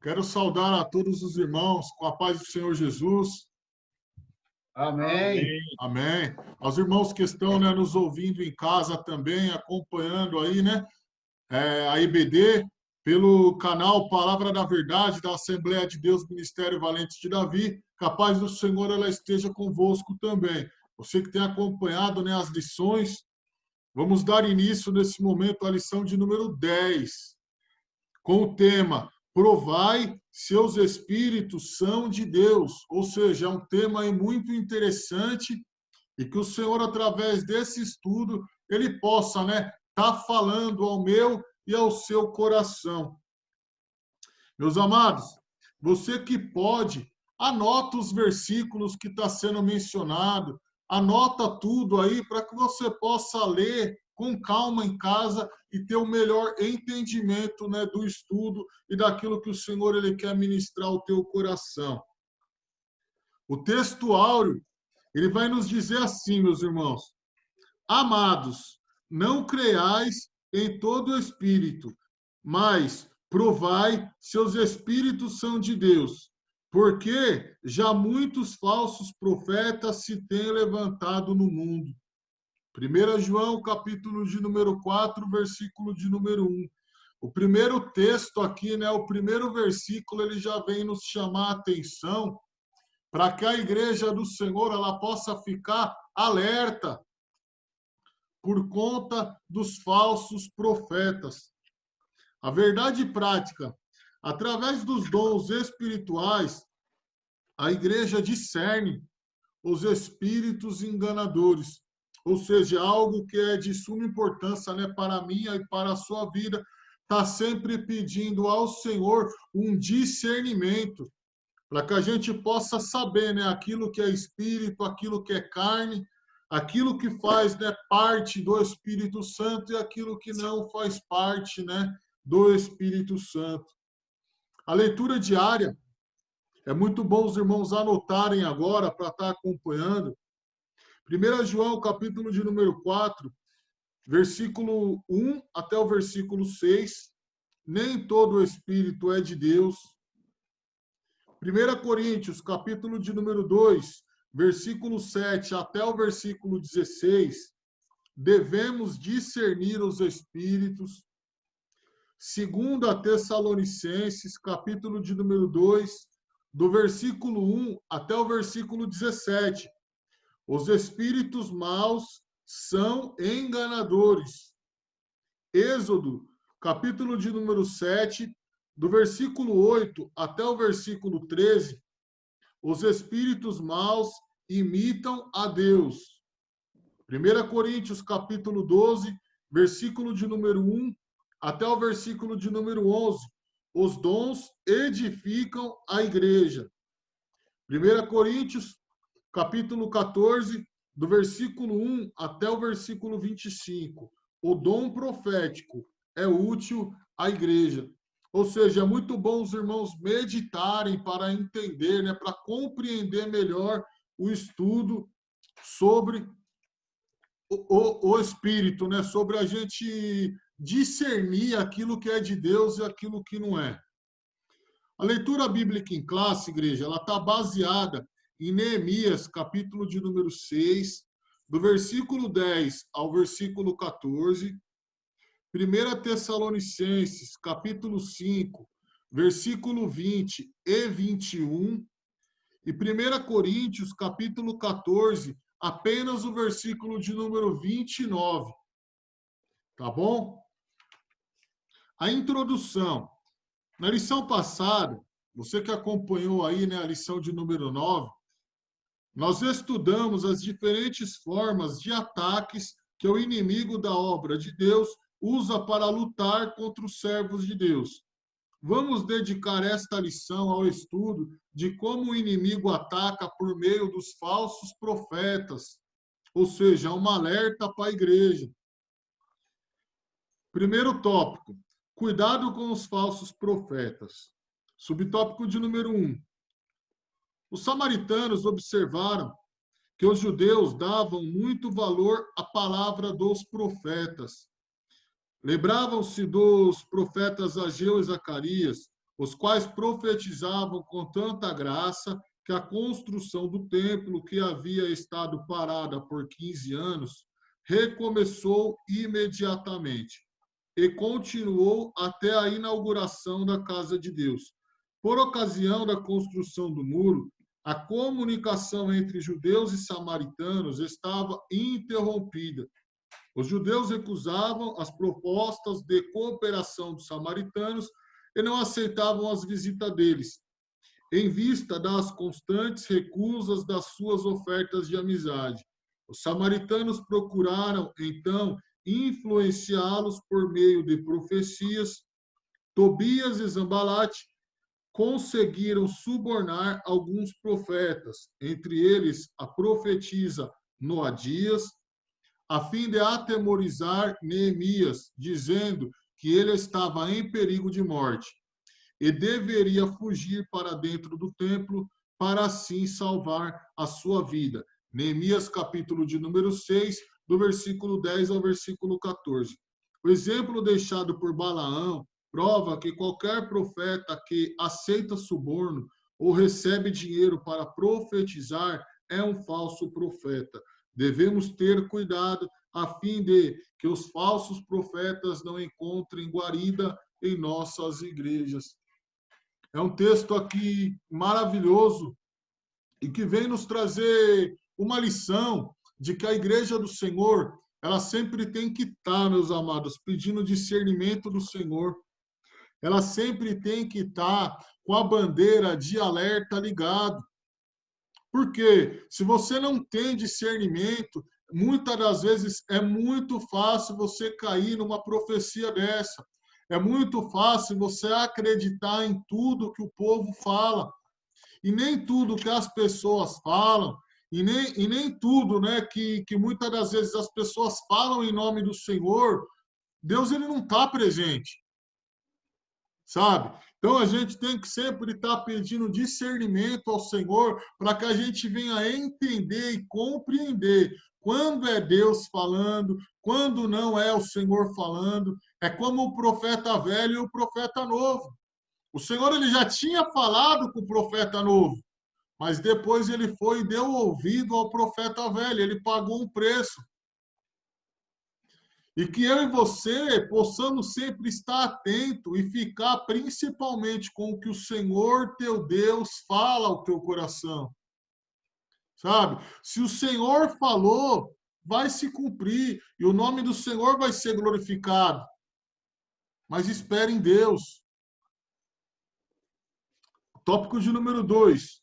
Quero saudar a todos os irmãos com a paz do Senhor Jesus. Amém. Amém. Aos irmãos que estão, né, nos ouvindo em casa também, acompanhando aí, né, a IBD, pelo canal Palavra da Verdade da Assembleia de Deus Ministério Valente de Davi. Que a paz do Senhor ela esteja convosco também. Você que tem acompanhado, né, as lições, vamos dar início nesse momento à lição de número 10, com o tema Provai se os espíritos são de Deus. Ou seja, é um tema aí muito interessante e que o Senhor, através desse estudo, ele possa, né, tá falando ao meu e ao seu coração. Meus amados, você que pode, anota os versículos que está sendo mencionado, anota tudo aí para que você possa ler com calma em casa e ter o melhor entendimento, né, do estudo e daquilo que o Senhor ele quer ministrar ao teu coração. O texto áureo, ele vai nos dizer assim, meus irmãos: Amados, não creiais em todo espírito, mas provai se os espíritos são de Deus, porque já muitos falsos profetas se têm levantado no mundo. 1 João, capítulo de número 4, versículo de número 1. O primeiro texto aqui, né, o primeiro versículo, ele já vem nos chamar a atenção para que a igreja do Senhor ela possa ficar alerta por conta dos falsos profetas. A verdade prática, através dos dons espirituais, a igreja discerne os espíritos enganadores, ou seja, algo que é de suma importância, né, para a minha e para a sua vida, está sempre pedindo ao Senhor um discernimento, para que a gente possa saber, né, aquilo que é espírito, aquilo que é carne, aquilo que faz, né, parte do Espírito Santo e aquilo que não faz parte, né, do Espírito Santo. A leitura diária é muito bom os irmãos anotarem agora para estar acompanhando. 1 João, capítulo de número 4, versículo 1 até o versículo 6. Nem todo o Espírito é de Deus. 1 Coríntios, capítulo de número 2, versículo 7 até o versículo 16, devemos discernir os espíritos. 2 Tessalonicenses, capítulo de número 2, do versículo 1 até o versículo 17, os espíritos maus são enganadores. Êxodo, capítulo de número 7, do versículo 8 até o versículo 13, os espíritos maus imitam a Deus. 1 Coríntios, capítulo 12, versículo de número 1 até o versículo de número 11, os dons edificam a igreja. 1 Coríntios, capítulo 14, do versículo 1 até o versículo 25, o dom profético é útil à igreja. Ou seja, é muito bom os irmãos meditarem para entender, né, para compreender melhor o estudo sobre o Espírito, né, sobre a gente discernir aquilo que é de Deus e aquilo que não é. A leitura bíblica em classe, igreja, ela está baseada em Neemias, capítulo de número 6, do versículo 10 ao versículo 14, 1 Tessalonicenses, capítulo 5, versículo 20 e 21, e 1 Coríntios, capítulo 14, apenas o versículo de número 29. Tá bom? A introdução. Na lição passada, você que acompanhou aí, né, a lição de número 9, nós estudamos as diferentes formas de ataques que o inimigo da obra de Deus usa para lutar contra os servos de Deus. Vamos dedicar esta lição ao estudo de como o inimigo ataca por meio dos falsos profetas, ou seja, um alerta para a igreja. Primeiro tópico, cuidado com os falsos profetas. Subtópico de número 1. Os samaritanos observaram que os judeus davam muito valor à palavra dos profetas. Lembravam-se dos profetas Ageu e Zacarias, os quais profetizavam com tanta graça que a construção do templo, que havia estado parada por 15 anos, recomeçou imediatamente e continuou até a inauguração da casa de Deus. Por ocasião da construção do muro, a comunicação entre judeus e samaritanos estava interrompida. Os judeus recusavam as propostas de cooperação dos samaritanos e não aceitavam as visitas deles, em vista das constantes recusas das suas ofertas de amizade. Os samaritanos procuraram, então, influenciá-los por meio de profecias. Tobias e Zambalate conseguiram subornar alguns profetas, entre eles a profetisa Noadias, a fim de atemorizar Neemias, dizendo que ele estava em perigo de morte e deveria fugir para dentro do templo para assim salvar a sua vida. Neemias, capítulo de número 6, do versículo 10 ao versículo 14. O exemplo deixado por Balaão prova que qualquer profeta que aceita suborno ou recebe dinheiro para profetizar é um falso profeta. Devemos ter cuidado a fim de que os falsos profetas não encontrem guarida em nossas igrejas. É um texto aqui maravilhoso e que vem nos trazer uma lição de que a igreja do Senhor, ela sempre tem que estar, meus amados, pedindo discernimento do Senhor. Ela sempre tem que estar com a bandeira de alerta ligado. Porque se você não tem discernimento, muitas das vezes é muito fácil você cair numa profecia dessa. É muito fácil você acreditar em tudo que o povo fala. E nem tudo que as pessoas falam, e nem tudo, né, que muitas das vezes as pessoas falam em nome do Senhor, Deus ele não está presente, sabe? Então a gente tem que sempre estar pedindo discernimento ao Senhor para que a gente venha entender e compreender quando é Deus falando, quando não é o Senhor falando. É como o profeta velho e o profeta novo. O Senhor ele já tinha falado com o profeta novo, mas depois ele foi e deu ouvido ao profeta velho, ele pagou um preço. E que eu e você possamos sempre estar atento e ficar principalmente com o que o Senhor teu Deus fala ao teu coração. Sabe? Se o Senhor falou, vai se cumprir e o nome do Senhor vai ser glorificado. Mas espere em Deus. Tópico de número 2.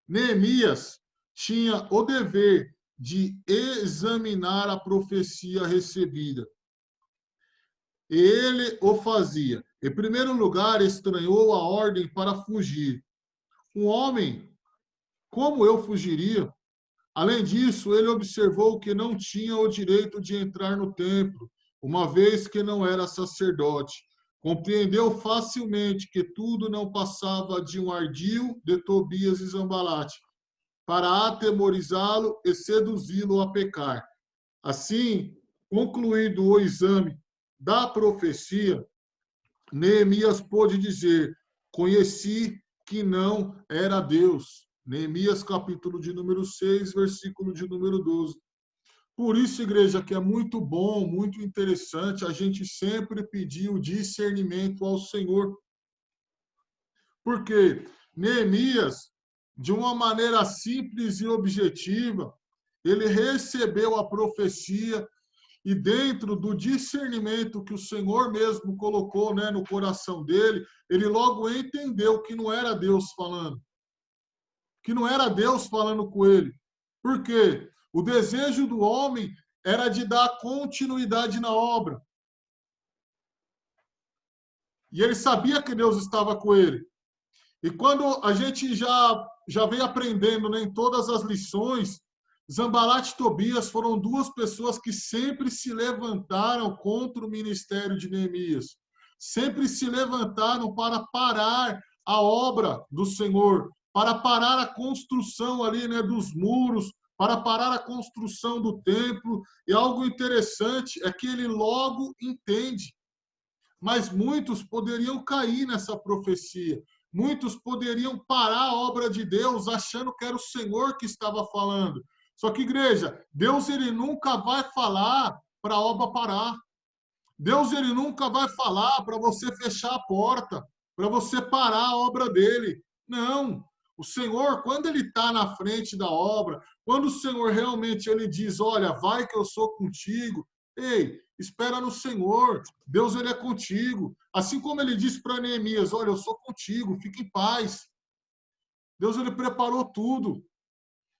Neemias tinha o dever de examinar a profecia recebida. Ele o fazia. Em primeiro lugar, estranhou a ordem para fugir. Um homem, como eu fugiria? Além disso, ele observou que não tinha o direito de entrar no templo, uma vez que não era sacerdote. Compreendeu facilmente que tudo não passava de um ardil de Tobias e Zambalate, para atemorizá-lo e seduzi-lo a pecar. Assim, concluído o exame da profecia, Neemias pôde dizer: conheci que não era Deus. Neemias, capítulo de número 6, versículo de número 12. Por isso, igreja, que é muito bom, muito interessante a gente sempre pedir o discernimento ao Senhor. Porque Neemias, de uma maneira simples e objetiva, ele recebeu a profecia e dentro do discernimento que o Senhor mesmo colocou, né, no coração dele, ele logo entendeu que não era Deus falando. Que não era Deus falando com ele. Por quê? O desejo do homem era de dar continuidade na obra. E ele sabia que Deus estava com ele. E quando a gente já vem aprendendo, né, em todas as lições, Zambalate e Tobias foram duas pessoas que sempre se levantaram contra o ministério de Neemias. Sempre se levantaram para parar a obra do Senhor, para parar a construção ali, né, dos muros, para parar a construção do templo. E algo interessante é que ele logo entende. mas muitos poderiam cair nessa profecia. Muitos poderiam parar a obra de Deus achando que era o Senhor que estava falando. Só que, igreja, Deus ele nunca vai falar para a obra parar. Deus ele nunca vai falar para você fechar a porta, para você parar a obra dele. Não. O Senhor, quando ele está na frente da obra, quando o Senhor realmente ele diz, olha, vai que eu sou contigo, ei, espera no Senhor, Deus ele é contigo. Assim como ele disse para Neemias, olha, eu sou contigo, fique em paz. Deus ele preparou tudo.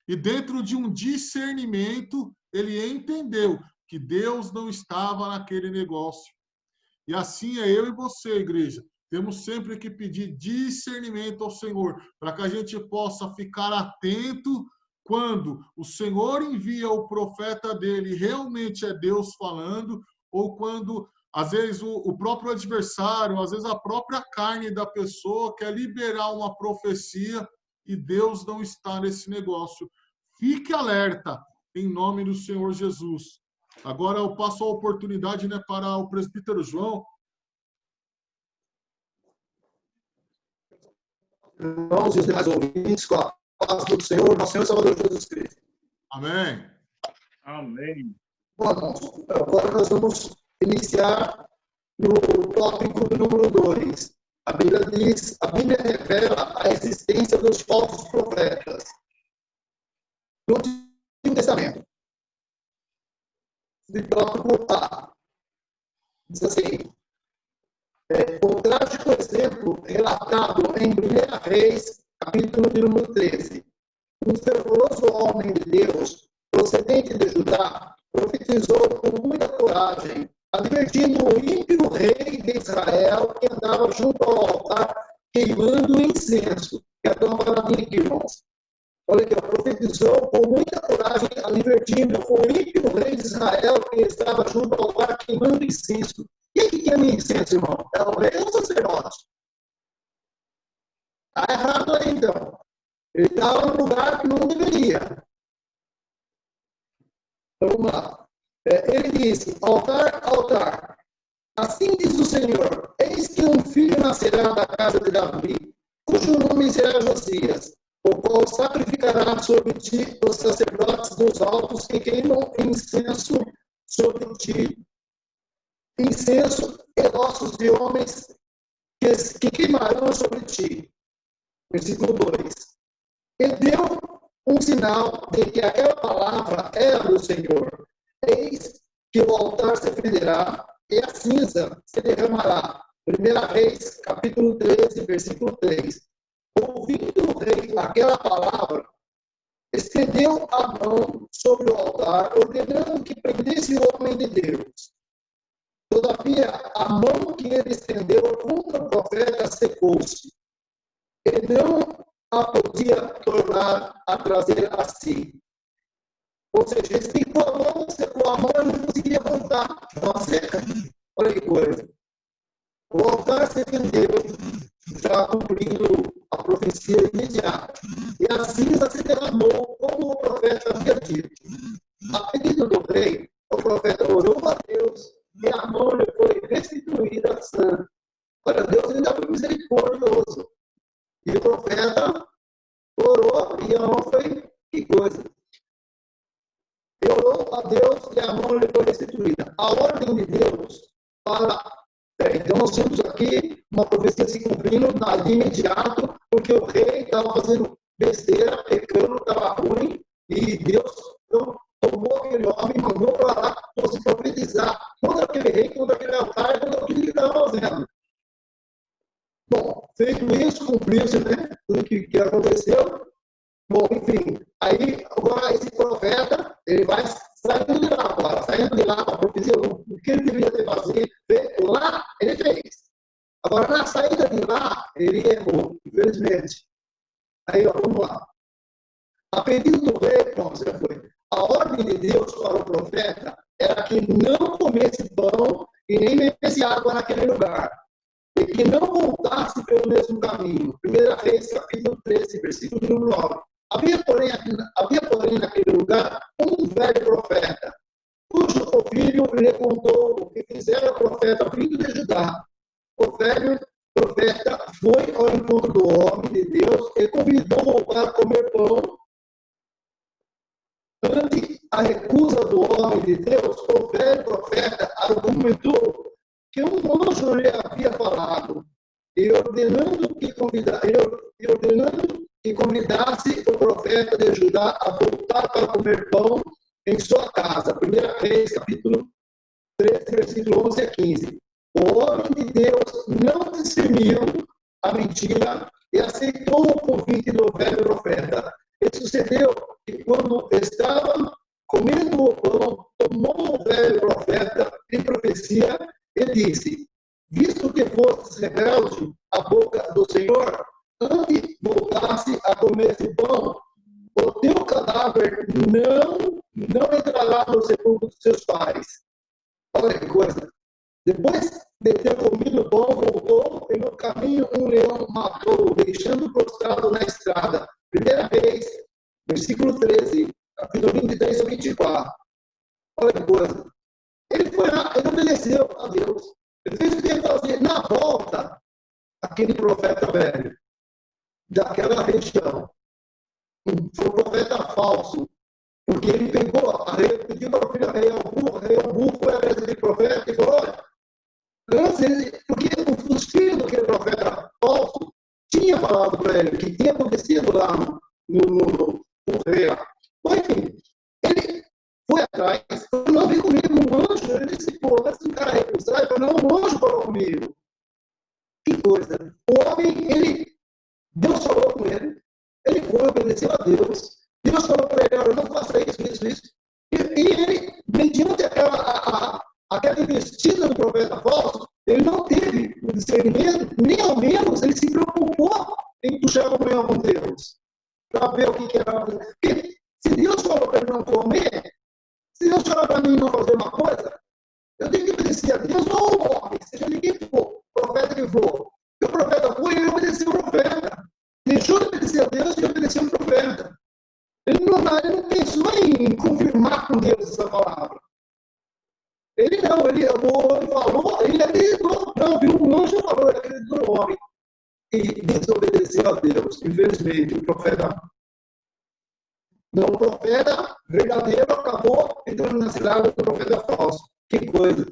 E dentro de um discernimento, ele entendeu que Deus não estava naquele negócio. E assim é eu e você, igreja. Temos sempre que pedir discernimento ao Senhor, para que a gente possa ficar atento quando o Senhor envia o profeta dele, realmente é Deus falando, ou quando, às vezes, o próprio adversário, às vezes a própria carne da pessoa quer liberar uma profecia e Deus não está nesse negócio. Fique alerta, em nome do Senhor Jesus. Agora eu passo a oportunidade, né, para o presbítero João. Irmãos e os demais ouvintes, com a paz do Senhor, nosso Senhor e Salvador Jesus Cristo. Amém. Amém. Bom, irmãos, agora nós vamos iniciar no tópico número 2. A Bíblia revela a existência dos falsos profetas. No Antigo Testamento, de tópico A, diz assim, o trágico exemplo relatado em 1 Reis, capítulo número 13. Um fervoroso homem de Deus, procedente de Judá, profetizou com muita coragem, advertindo o ímpio rei de Israel que andava junto ao altar queimando incenso. Quero dar uma palavrinha aqui, irmãos. Olha aqui, profetizou com muita coragem, advertindo o ímpio rei de Israel que estava junto ao altar queimando incenso. Quem que queima incenso, irmão? É o rei ou o sacerdote? Está errado aí, então. Ele estava no lugar que não deveria. Então, vamos lá. Ele disse, altar, altar. Assim diz o Senhor, eis que um filho nascerá da casa de Davi, cujo nome será Josias, o qual sacrificará sobre ti os sacerdotes dos altos que queimam incenso sobre ti. Incenso e ossos de homens que queimarão sobre ti. Versículo 2. E deu um sinal de que aquela palavra era do Senhor. Eis que o altar se fenderá e a cinza se derramará. 1 Reis, capítulo 13, versículo 3. Ouvindo o rei aquela palavra, estendeu a mão sobre o altar, ordenando que prendesse o homem de Deus. Todavia, a mão que ele estendeu contra o profeta secou-se. Ele não a podia tornar a trazer a si. Ou seja, esticou a mão, secou a mão e não conseguia voltar. Não seca. Olha que coisa. O altar se vendeu, já cumprindo a profecia imediata. E a cinza se derramou, como o profeta havia dito. A pedido do rei, o profeta orou a Deus e a mão lhe foi restituída sã. Olha, Deus ainda foi misericordioso. E o profeta orou e a mão foi, que coisa. Ele orou a Deus e a mão lhe foi restituída. A ordem de Deus para... Então nós temos aqui uma profecia se cumprindo de imediato, porque o rei estava fazendo besteira, pecando, estava ruim, e Deus tomou aquele homem e mandou para lá para se profetizar contra aquele rei, contra aquele altar, contra aquilo que ele estava fazendo. Bom, feito isso, cumpriu-se, né? Tudo que aconteceu. Bom, enfim, aí agora esse profeta, ele vai saindo de lá agora, saindo de lá para profetizar o que ele deveria ter feito lá, ele fez. Agora, na saída de lá, ele errou, infelizmente. Aí, ó, vamos lá. A pedido do rei, pronto, já foi. A ordem de Deus para o profeta era que não comesse pão e nem bebesse água naquele lugar. E que não voltasse pelo mesmo caminho. 1 Reis, capítulo 13, versículo número 9. Havia, porém, naquele lugar um velho profeta, cujo filho lhe contou o que fizera o profeta vindo de Judá, o velho profeta foi ao encontro do homem de Deus e convidou-o para comer pão. Ante a recusa do homem de Deus, o velho profeta argumentou que um anjo lhe havia falado e ordenando que convidasse o profeta de Judá a voltar para comer pão em sua casa. 1 Reis, capítulo 3, versículo 11 a 15. O homem de Deus não discerniu a mentira e aceitou o convite do velho profeta. E sucedeu que, quando estava comendo o pão, tomou o velho profeta em profecia e disse: visto que fostes rebelde à boca do Senhor, antes voltasse a comer esse pão, o teu cadáver não entrará no sepulcro dos seus pais. Olha que coisa. Depois de ter comido o pão, voltou e no caminho um leão matou, deixando prostrado na estrada. 1 Reis, versículo 13, capítulo 23 a 24. Olha que coisa. Ele foi lá, ele obedeceu a Deus. Ele fez o que ele fazia. Na volta, aquele profeta velho, daquela região, foi um profeta falso, porque ele pegou, pediu para o filho rei Albu, foi a vez daquele profeta e falou: olha, porque os filhos daquele profeta falso tinham falado para ele que tinha acontecido lá no rei. Mas, enfim, ele foi atrás, não veio comigo um anjo. Ele disse: pô, esse cara recusar, ele falou: não, um anjo falou comigo. Que coisa. O homem, Deus falou com ele, ele foi, obedeceu a Deus. Deus falou para ele: olha, não faça isso. E ele, mediante aquela investida do profeta falso, ele não teve o discernimento, nem ao menos ele se preocupou em puxar a comunhão com Deus, para ver o que era. Porque se Deus falou para ele não comer, se Deus falar para mim não fazer uma coisa, eu tenho que obedecer a Deus ou ao homem, seja ninguém for, profeta que for. E o profeta foi e ele obedeceu o profeta. Deixou de obedecer a Deus e obedeceu o profeta. Ele não pensou em confirmar com Deus essa palavra. Ele falou, ele acreditou. Não, viu um anjo falou, ele acreditou no homem. E desobedeceu a Deus. Infelizmente, o profeta verdadeiro acabou entrando na cidade do profeta falso. Que coisa.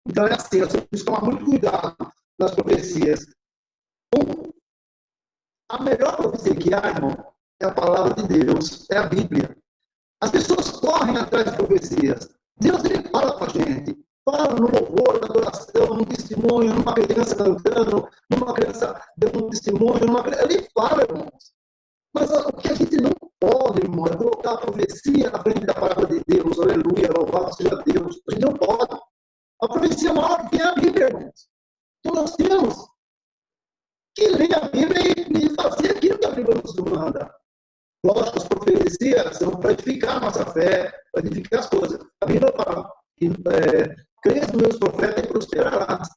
Então é assim, nós temos que tomar muito cuidado nas profecias. A melhor profecia que há, irmão, é a palavra de Deus, é a Bíblia. As pessoas correm atrás de profecias. Deus, ele fala com a gente. Fala no louvor, na adoração, no testemunho, numa criança cantando, numa criança dando um testemunho, ele fala, irmãos. Mas o que a gente não pode, irmão, é colocar a profecia na frente da palavra de Deus. Aleluia, louvado seja Deus. A gente não pode. A profecia maior que é a Bíblia, irmãos. Então nós temos que ler a Bíblia e fazer aquilo que a Bíblia nos manda. Lógico, as profecias são para edificar a nossa fé, para edificar as coisas. A Bíblia fala que crê nos meus profetas e prosperarás.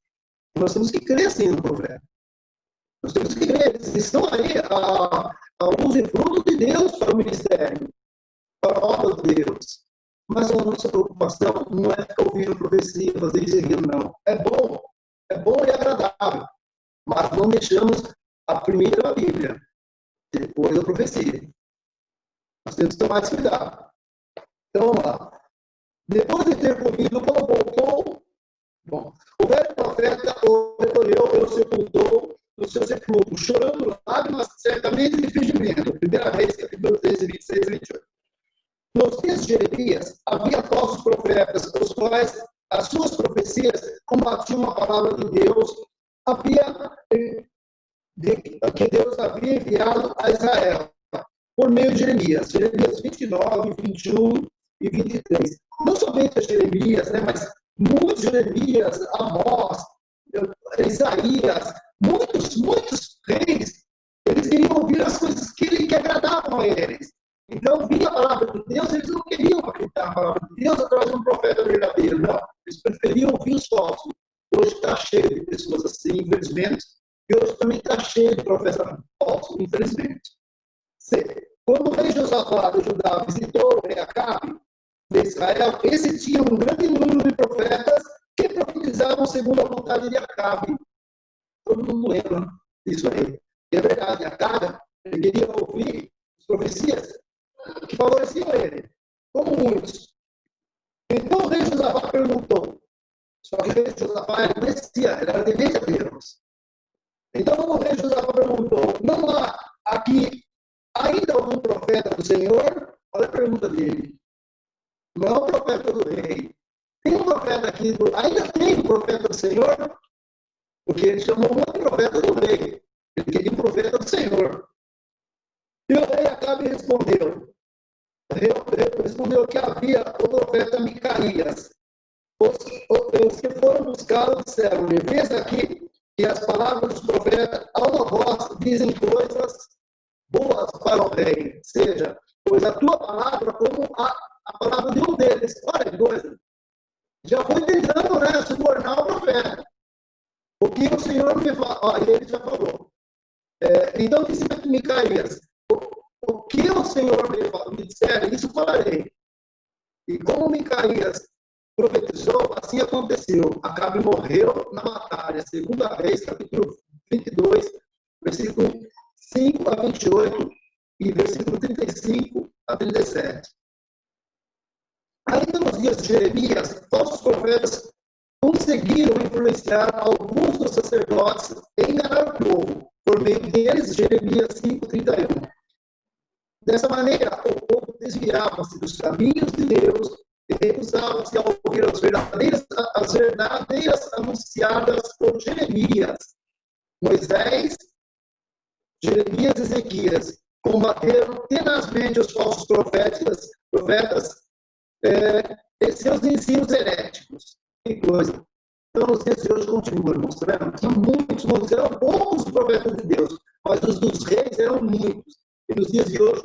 Nós temos que crer assim no profeta. Nós temos que crer. Eles estão aí a usufruto de Deus para o ministério, para a obra de Deus. Mas a nossa preocupação não é ficar ouvindo profecia, fazer isso e aquilo, não. É bom e agradável. Mas não deixamos primeiro a Bíblia, depois a profecia. Nós temos que tomar esse cuidado. Então, vamos lá. Depois de ter comido, quando voltou, o velho profeta o recolheu e o sepultou no seu sepulcro, chorando lágrimas, certamente de fingimento. 1 Reis, capítulo 13, 26 e 28. Nos dias de Jeremias, havia falsos profetas, os quais as suas profecias combatiam a palavra de Deus, que Deus havia enviado a Israel, por meio de Jeremias. Jeremias 29, 21 e 23. Não somente a Jeremias, mas muitos Jeremias, Amós, Isaías, muitos reis, eles queriam ouvir as coisas que agradavam a eles. Então, vinha a palavra de Deus, eles não queriam acreditar na palavra de Deus através de um profeta verdadeiro, não. Eles preferiam ouvir os falsos. Hoje está cheio de pessoas assim, infelizmente, e hoje também está cheio de profetas falsos, infelizmente. Quando o rei Josafá de Judá visitou o rei Acabe de Israel, esse tinha um grande número de profetas que profetizavam segundo a vontade de Acabe. Todo mundo lembra disso aí. E é verdade, Acabe, ele queria ouvir as profecias que favoreciam ele, como muitos. Então o rei Josafá perguntou, só que o rei Josafá ele conhecia, ele era temente a Deus. Então o rei Josafá perguntou, não há aqui ainda algum profeta do Senhor? Olha a pergunta dele. Não é o profeta do rei. Tem um profeta aqui, ainda tem um profeta do Senhor? Porque ele chamou um outro profeta do rei. Ele queria um profeta do Senhor. E o rei Acabe respondeu que havia o profeta Micaías. Os que foram buscá-lo disseram, vês aqui que as palavras dos profetas, a uma voz, dizem coisas boas para o rei. Seja, pois a tua palavra como a palavra de um deles. Olha que coisa. Já foi tentando, né, subornar o profeta. O que o Senhor me falou, ele já falou. Então disse Micaías, o que o Senhor me disser, isso falarei. E como Micaías profetizou, assim aconteceu. Acabe morreu na batalha. Segunda Reis, capítulo 22, versículo 5 a 28 e versículo 35 a 37. Ainda nos dias de Jeremias, falsos profetas conseguiram influenciar alguns dos sacerdotes e enganar o povo. Por meio deles, Jeremias 5:31. Dessa maneira, o povo desviava-se dos caminhos de Deus e recusava-se a ouvir as verdadeiras anunciadas por Jeremias. Moisés, Jeremias e Ezequias combateram tenazmente os falsos profetas e seus ensinos heréticos. Que coisa. Então, os dias de hoje continuam mostrando que muitos eram poucos profetas de Deus, mas os dos reis eram muitos. E nos dias de hoje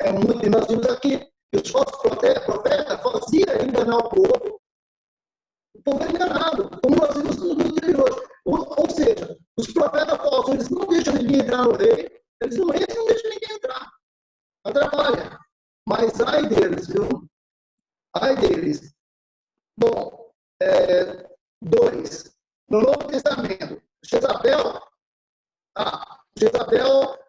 é muito. E nós vimos aqui que os falsos profetas faziam enganar o povo. O povo é enganado, como nós vimos nos dias de hoje. Ou seja, os profetas falsos, eles não deixam ninguém entrar no rei, eles não entram e não deixam ninguém entrar. Atrapalha. Mas ai deles, viu? Ai deles. Bom, 2. No Novo Testamento,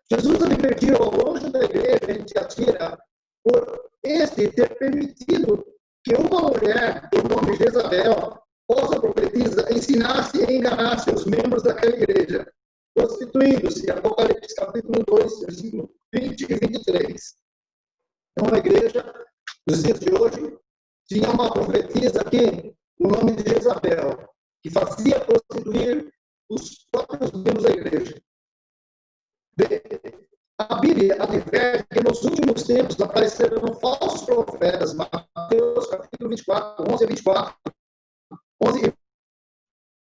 Jesus advertiu ao anjo da igreja em Tiatira por este ter permitido que uma mulher, por nome Jezabel, possa profetizar, ensinasse e enganasse os membros daquela igreja, constituindo-se, Apocalipse capítulo 2, versículo 20 e 23. Então, a igreja, nos dias de hoje, tinha uma profetisa aqui, no nome de Jezabel, que fazia prostituir os próprios membros da igreja. A Bíblia adverte que nos últimos tempos aparecerão falsos profetas. Mateus capítulo 24, 11 e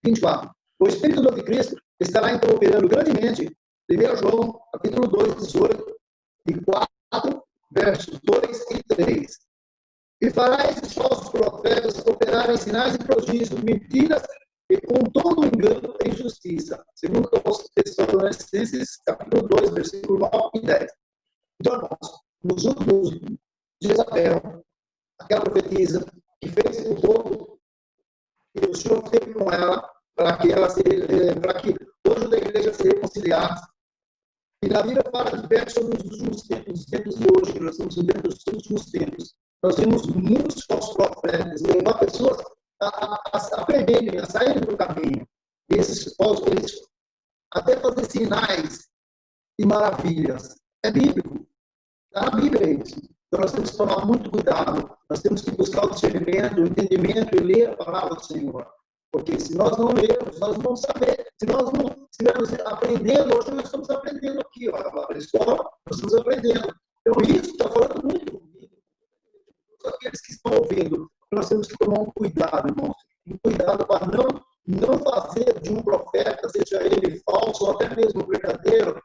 24. O Espírito do Anticristo estará operando grandemente. 1 João capítulo 2, 18 e 4, versos 2 e 3. E fará esses falsos profetas operarem sinais e prodígios, mentiras e com todo engano e injustiça. Segundo os Tessalonicenses, capítulo 2, versículo 9 e 10. Então, irmãos, nos últimos dias, Jezabel, aquela profetisa que fez o povo, e o Senhor teve com ela, para que o anjo da igreja se reconciliasse. E na Bíblia fala diversos sobre os últimos tempos, os tempos de hoje, que nós estamos vivendo os últimos tempos. Nós temos muitos falsos profetas, levar pessoas a perderem, a saírem do caminho. E esses falsos, eles até fazer sinais e maravilhas. É bíblico. Está na Bíblia isso. Então nós temos que tomar muito cuidado. Nós temos que buscar o discernimento, o entendimento e ler a palavra do Senhor. Porque se nós não lermos, nós não vamos saber. Se nós não estivermos aprendendo, hoje nós estamos aprendendo aqui, ó, na escola, nós estamos aprendendo. Então isso está falando muito comigo. Aqueles que estão ouvindo, nós temos que tomar um cuidado, irmãos. Um cuidado para não fazer de um profeta, seja ele falso ou até mesmo verdadeiro,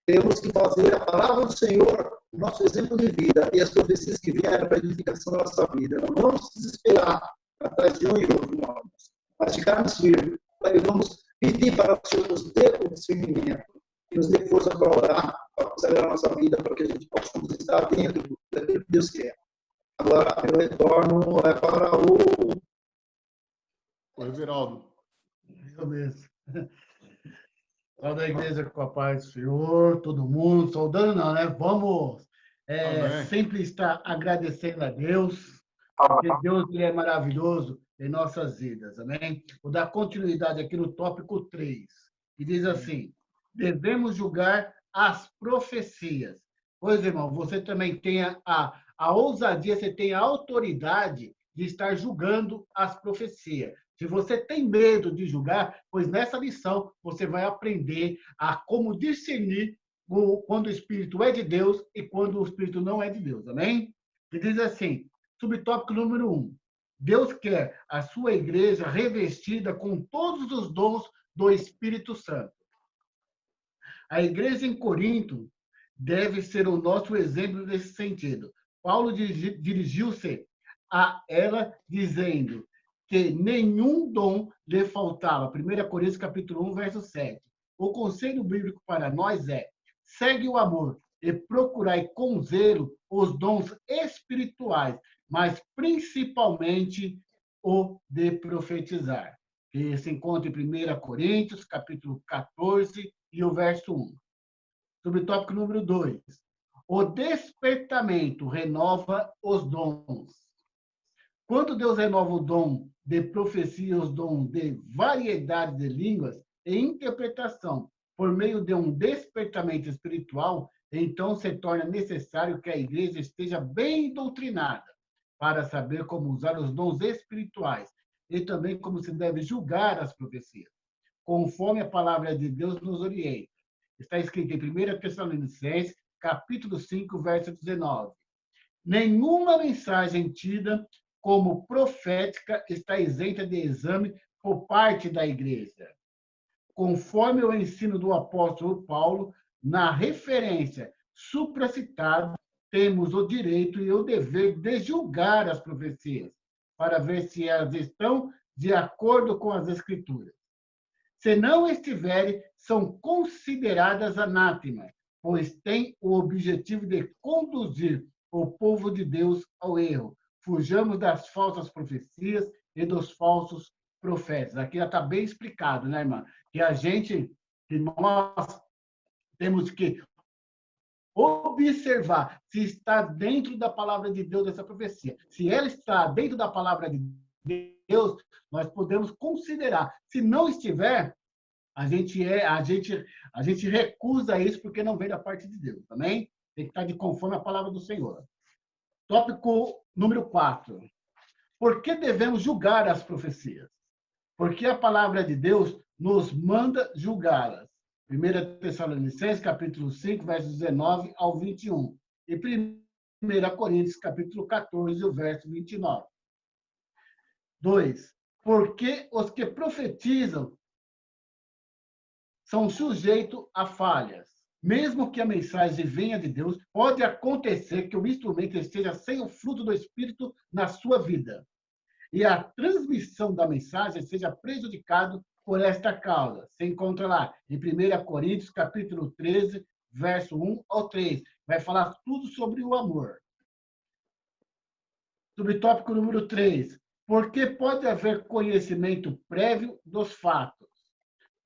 temos que fazer a palavra do Senhor nosso exemplo de vida e as profecias que vieram para a edificação da nossa vida. Não vamos desesperar atrás de um e outro, irmãos, mas ficarmos firmes. Aí vamos pedir para o Senhor nos dê o discernimento e nos dê força para orar, para acelerar a nossa vida, para que a gente possa estar dentro daquilo que Deus quer. Agora, eu retorno para Oi, Everaldo. Eu mesmo. Saúde da igreja com a paz do Senhor, todo mundo. Saudando não, né? Vamos sempre estar agradecendo a Deus, porque Deus ele é maravilhoso em nossas vidas, amém? Vou dar continuidade aqui no tópico 3, que diz assim: devemos julgar as profecias. Pois, irmão, você também tem a ousadia, você tem a autoridade de estar julgando as profecias. Se você tem medo de julgar, pois nessa lição você vai aprender a como discernir quando o Espírito é de Deus e quando o Espírito não é de Deus. Amém? E diz assim, subtópico número 1. Deus quer a sua igreja revestida com todos os dons do Espírito Santo. A igreja em Corinto deve ser o nosso exemplo nesse sentido. Paulo dirigiu-se a ela dizendo que nenhum dom lhe faltava. 1 Coríntios capítulo 1, verso 7. O conselho bíblico para nós é: segue o amor e procurai com zelo os dons espirituais, mas principalmente o de profetizar, que se encontra em 1 Coríntios capítulo 14 e o verso 1. Subtópico número 2. O despertamento renova os dons. Quando Deus renova o dom de profecia, os dons de variedade de línguas e interpretação por meio de um despertamento espiritual, então se torna necessário que a igreja esteja bem doutrinada para saber como usar os dons espirituais e também como se deve julgar as profecias, conforme a palavra de Deus nos orienta. Está escrito em 1 Tessalonicenses, capítulo 5, verso 19. Nenhuma mensagem tida como profética está isenta de exame por parte da igreja. Conforme o ensino do apóstolo Paulo, na referência supracitada, temos o direito e o dever de julgar as profecias, para ver se elas estão de acordo com as Escrituras. Se não estiverem, são consideradas anátemas, pois têm o objetivo de conduzir o povo de Deus ao erro. Fujamos das falsas profecias e dos falsos profetas. Aqui já está bem explicado, né, irmã? Que nós temos que observar se está dentro da palavra de Deus essa profecia. Se ela está dentro da palavra de Deus, nós podemos considerar. Se não estiver, a gente recusa isso porque não vem da parte de Deus, amém? Tem que estar de conforme a palavra do Senhor. Tópico número 4. Por que devemos julgar as profecias? Porque a palavra de Deus nos manda julgá-las. 1 Tessalonicenses, capítulo 5, versos 19 ao 21. E 1 Coríntios, capítulo 14, o verso 29. 2. Porque os que profetizam são sujeitos a falhas. Mesmo que a mensagem venha de Deus, pode acontecer que o instrumento esteja sem o fruto do Espírito na sua vida. E a transmissão da mensagem seja prejudicada por esta causa. Se encontra lá em 1 Coríntios, capítulo 13, verso 1 ao 3. Vai falar tudo sobre o amor. Subtópico número 3. Porque pode haver conhecimento prévio dos fatos.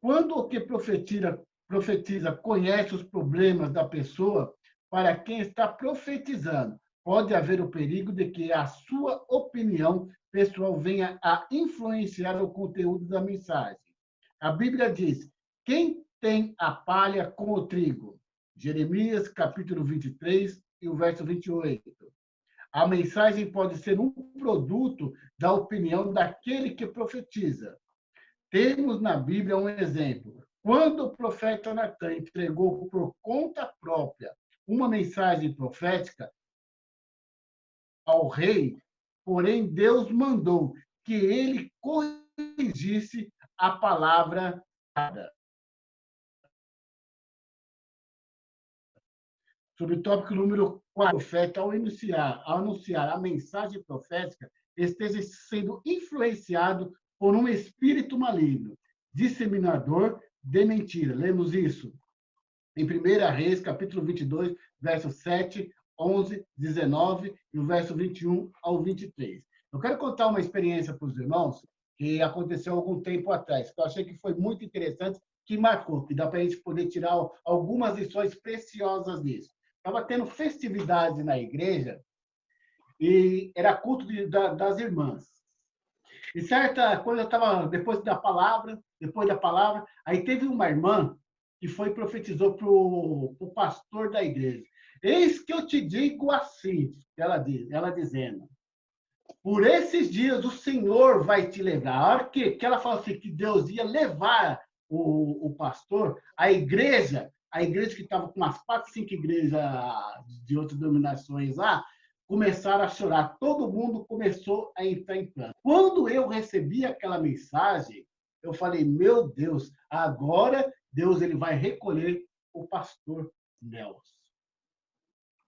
Quando o que profetiza conhece os problemas da pessoa para quem está profetizando, pode haver o perigo de que a sua opinião pessoal venha a influenciar o conteúdo da mensagem. A Bíblia diz: quem tem a palha com o trigo? Jeremias, capítulo 23 e o verso 28. A mensagem pode ser um produto da opinião daquele que profetiza. Temos na Bíblia um exemplo. Quando o profeta Natan entregou por conta própria uma mensagem profética ao rei, porém Deus mandou que ele corrigisse a palavra dada. Subtópico número 4. O profeta, ao anunciar a mensagem profética, esteja sendo influenciado por um espírito maligno, disseminador de mentira. Lemos isso em 1 Reis, capítulo 22, versos 7, 11, 19 e o verso 21 ao 23. Eu quero contar uma experiência para os irmãos, que aconteceu algum tempo atrás, que eu achei que foi muito interessante, que marcou, que dá para a gente poder tirar algumas lições preciosas disso. Estava tendo festividade na igreja e era culto das irmãs. E certa coisa estava depois da palavra, aí teve uma irmã que foi e profetizou para o pastor da igreja. Eis que eu te digo assim, ela dizendo, por esses dias o Senhor vai te levar. A hora que ela falou assim, que Deus ia levar o pastor, a igreja que estava com umas 4, 5 igrejas de outras denominações lá, começaram a chorar. Todo mundo começou a entrar em pranto. Quando eu recebi aquela mensagem, eu falei, meu Deus, agora Deus ele vai recolher o pastor Nelson.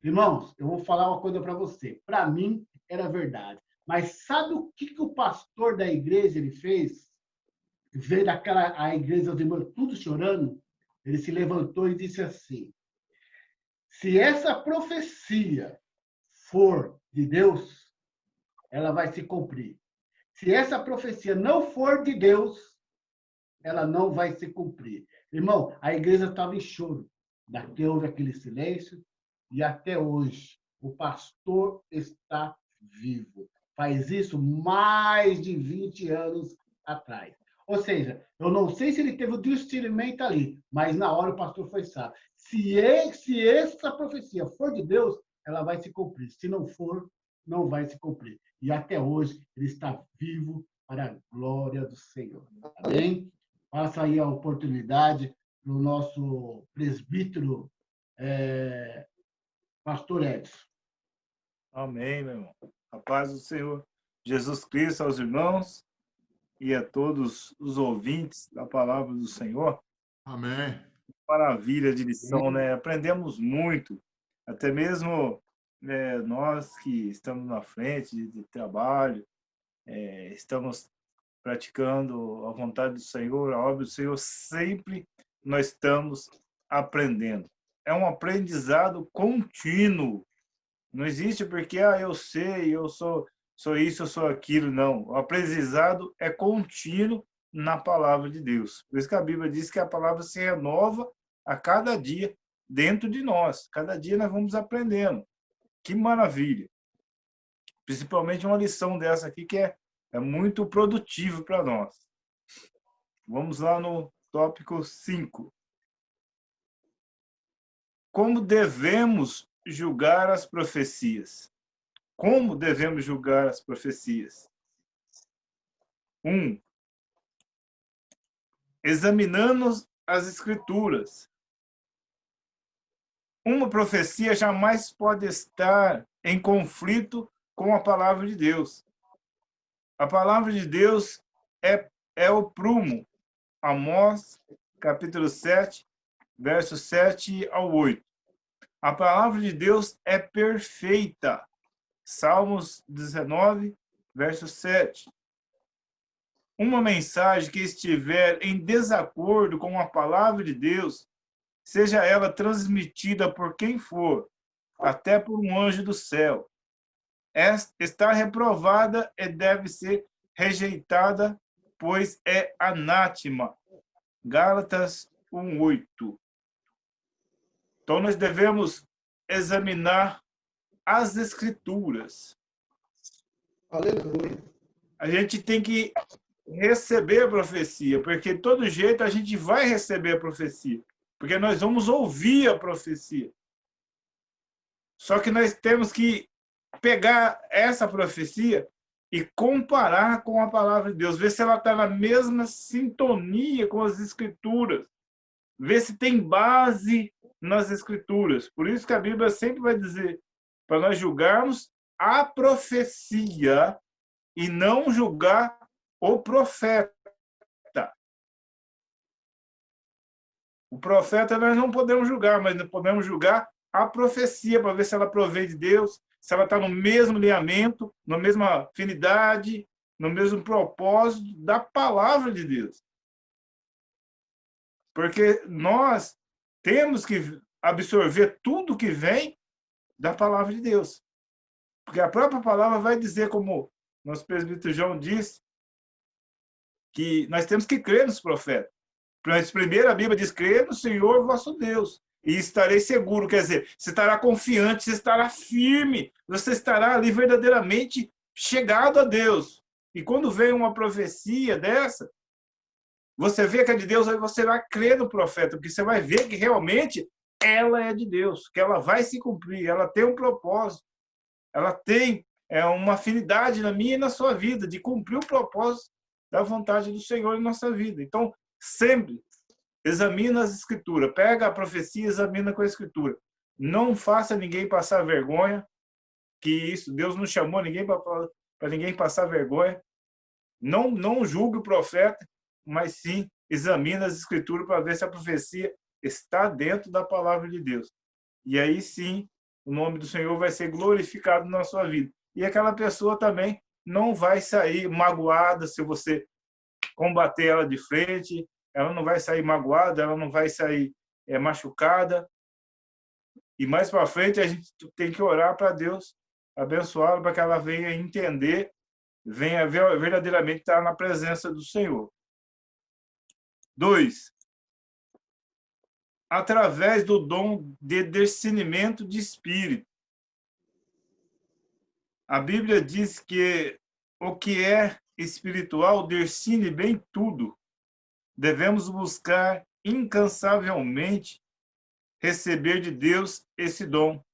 Irmãos, eu vou falar uma coisa para você. Para mim, era verdade. Mas sabe o que o pastor da igreja ele fez? Veio a igreja, os irmãos tudo chorando. Ele se levantou e disse assim, se essa profecia for de Deus, ela vai se cumprir. Se essa profecia não for de Deus, ela não vai se cumprir. Irmão, a igreja estava em choro. Daqui houve aquele silêncio e até hoje o pastor está vivo. Faz isso mais de 20 anos atrás. Ou seja, eu não sei se ele teve o discernimento ali, mas na hora o pastor foi sábio. Se essa profecia for de Deus, ela vai se cumprir. Se não for, não vai se cumprir. E até hoje ele está vivo para a glória do Senhor. Amém? Passa aí a oportunidade para o nosso presbítero, pastor Edson. Amém, meu irmão. A paz do Senhor Jesus Cristo aos irmãos e a todos os ouvintes da palavra do Senhor. Amém. Maravilha de lição, né? Aprendemos muito, até mesmo nós que estamos na frente de trabalho, estamos praticando a vontade do Senhor, a obra do Senhor, sempre nós estamos aprendendo. É um aprendizado contínuo. Não existe porque eu sei, eu sou isso, eu sou aquilo, não. O aprendizado é contínuo na palavra de Deus. Por isso que a Bíblia diz que a palavra se renova a cada dia dentro de nós. Cada dia nós vamos aprendendo. Que maravilha! Principalmente uma lição dessa aqui que é muito produtiva para nós. Vamos lá no tópico 5. Como devemos julgar as profecias? Como devemos julgar as profecias? 1. Examinando as Escrituras. Uma profecia jamais pode estar em conflito com a palavra de Deus. A palavra de Deus é o prumo. Amós, capítulo 7, versos 7 ao 8. A palavra de Deus é perfeita. Salmos 19, verso 7. Uma mensagem que estiver em desacordo com a palavra de Deus, seja ela transmitida por quem for, até por um anjo do céu, está reprovada e deve ser rejeitada, pois é anátema. Gálatas 1:8. Então, nós devemos examinar as Escrituras. Aleluia. A gente tem que receber a profecia, porque de todo jeito a gente vai receber a profecia, porque nós vamos ouvir a profecia. Só que nós temos que pegar essa profecia e comparar com a palavra de Deus, ver se ela está na mesma sintonia com as Escrituras, ver se tem base nas Escrituras. Por isso que a Bíblia sempre vai dizer para nós julgarmos a profecia e não julgar o profeta. O profeta nós não podemos julgar, mas nós podemos julgar a profecia para ver se ela provém de Deus, se ela está no mesmo alinhamento, na mesma afinidade, no mesmo propósito da palavra de Deus. Porque nós temos que absorver tudo que vem da palavra de Deus. Porque a própria palavra vai dizer, como nosso presbítero João disse, que nós temos que crer nos profetas. Mas primeiro a Bíblia diz, crer no Senhor vosso Deus, e estarei seguro. Quer dizer, você estará confiante, você estará firme, você estará ali verdadeiramente chegado a Deus. E quando vem uma profecia dessa, você vê que é de Deus, aí você vai crer no profeta, porque você vai ver que realmente ela é de Deus, que ela vai se cumprir, ela tem um propósito, ela tem uma afinidade na minha e na sua vida, de cumprir o propósito da vontade do Senhor em nossa vida. Então, sempre examina as Escrituras, pega a profecia, examina com a Escritura. Não faça ninguém passar vergonha, que isso, Deus não chamou ninguém para ninguém passar vergonha. Não julgue o profeta, mas sim examina as Escrituras para ver se a profecia está dentro da palavra de Deus. E aí sim, o nome do Senhor vai ser glorificado na sua vida. E aquela pessoa também não vai sair magoada se você combater ela de frente, ela não vai sair magoada, ela não vai sair machucada. E mais para frente a gente tem que orar para Deus abençoá-la, para que ela venha entender, venha verdadeiramente estar na presença do Senhor. 2. Através do dom de discernimento de espírito. A Bíblia diz que o que é espiritual discerne bem tudo. Devemos buscar incansavelmente receber de Deus esse dom.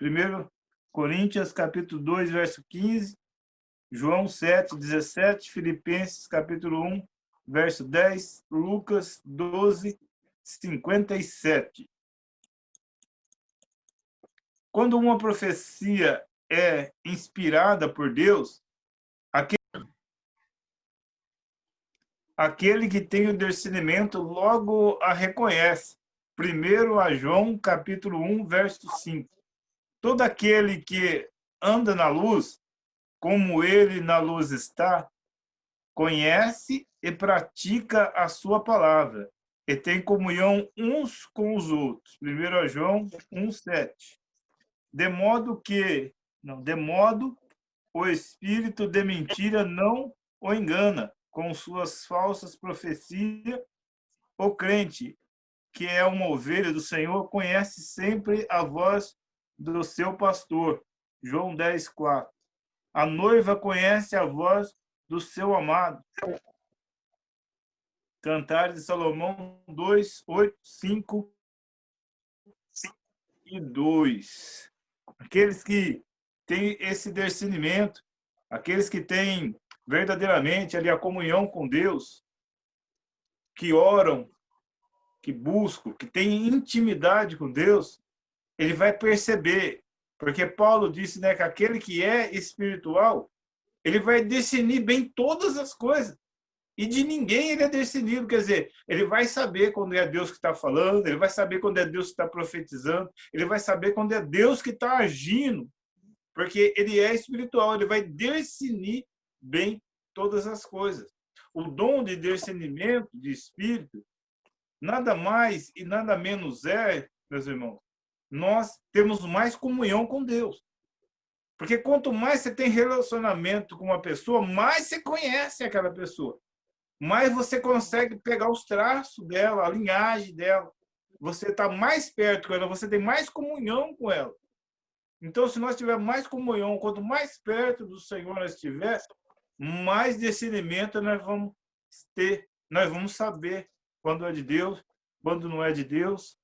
1 Coríntios, capítulo 2, verso 15, João 7, 17, Filipenses, capítulo 1, verso 10, Lucas 12, 57. Quando uma profecia é inspirada por Deus, aquele que tem o discernimento logo a reconhece. 1 João, capítulo 1, verso 5. Todo aquele que anda na luz, como ele na luz está, conhece e pratica a sua palavra, e tem comunhão uns com os outros. 1 João 1, 7. De modo o espírito de mentira não o engana, com suas falsas profecias. O crente, que é uma ovelha do Senhor, conhece sempre a voz do seu pastor. João 10, 4. A noiva conhece a voz do seu amado. Cantares de Salomão 2, 8, 5 e 2. Aqueles que têm esse discernimento, aqueles que têm verdadeiramente ali a comunhão com Deus, que oram, que buscam, que têm intimidade com Deus, ele vai perceber, porque Paulo disse, né, que aquele que é espiritual, ele vai discernir bem todas as coisas. E de ninguém ele é discernido, quer dizer, ele vai saber quando é Deus que está falando, ele vai saber quando é Deus que está profetizando, ele vai saber quando é Deus que está agindo, porque ele é espiritual, ele vai discernir bem todas as coisas. O dom de discernimento de espírito, nada mais e nada menos é, meus irmãos, nós temos mais comunhão com Deus. Porque quanto mais você tem relacionamento com uma pessoa, mais você conhece aquela pessoa. Mais você consegue pegar os traços dela, a linhagem dela. Você está mais perto com ela, você tem mais comunhão com ela. Então, se nós tivermos mais comunhão, quanto mais perto do Senhor nós estivermos, mais discernimento nós vamos ter. Nós vamos saber quando é de Deus, quando não é de Deus,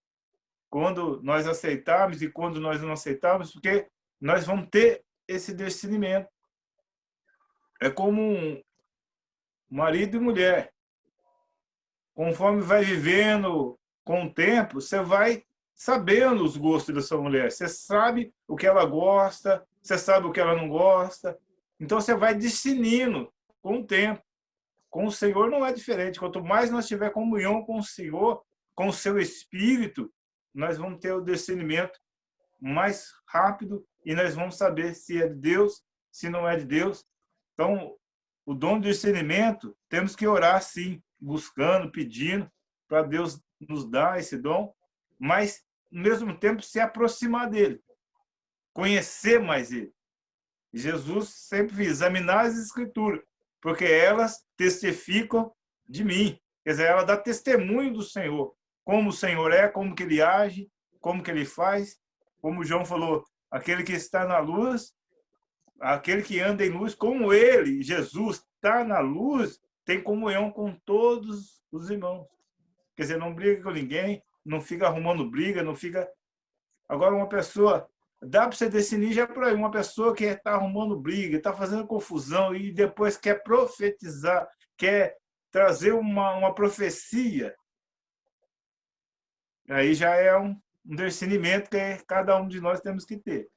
quando nós aceitamos e quando nós não aceitamos, porque nós vamos ter esse discernimento. É como um marido e mulher. Conforme vai vivendo com o tempo, você vai sabendo os gostos da sua mulher. Você sabe o que ela gosta, você sabe o que ela não gosta. Então, você vai discernindo com o tempo. Com o Senhor não é diferente. Quanto mais nós tiver comunhão com o Senhor, com o seu Espírito, nós vamos ter o discernimento mais rápido e nós vamos saber se é de Deus, se não é de Deus. Então, o dom do discernimento, temos que orar, sim, buscando, pedindo para Deus nos dar esse dom, mas, ao mesmo tempo, se aproximar dele, conhecer mais ele. Jesus sempre examinar as Escrituras, porque elas testificam de mim. Quer dizer, ela dá testemunho do Senhor, como o Senhor é, como que ele age, como que ele faz. Como o João falou, aquele que está na luz, aquele que anda em luz, como ele, Jesus, está na luz, tem comunhão com todos os irmãos. Quer dizer, não briga com ninguém, não fica arrumando briga, não fica... Agora, uma pessoa... Dá para você definir já por aí, uma pessoa que está arrumando briga, está fazendo confusão e depois quer profetizar, quer trazer uma profecia, aí já é um discernimento que cada um de nós temos que ter.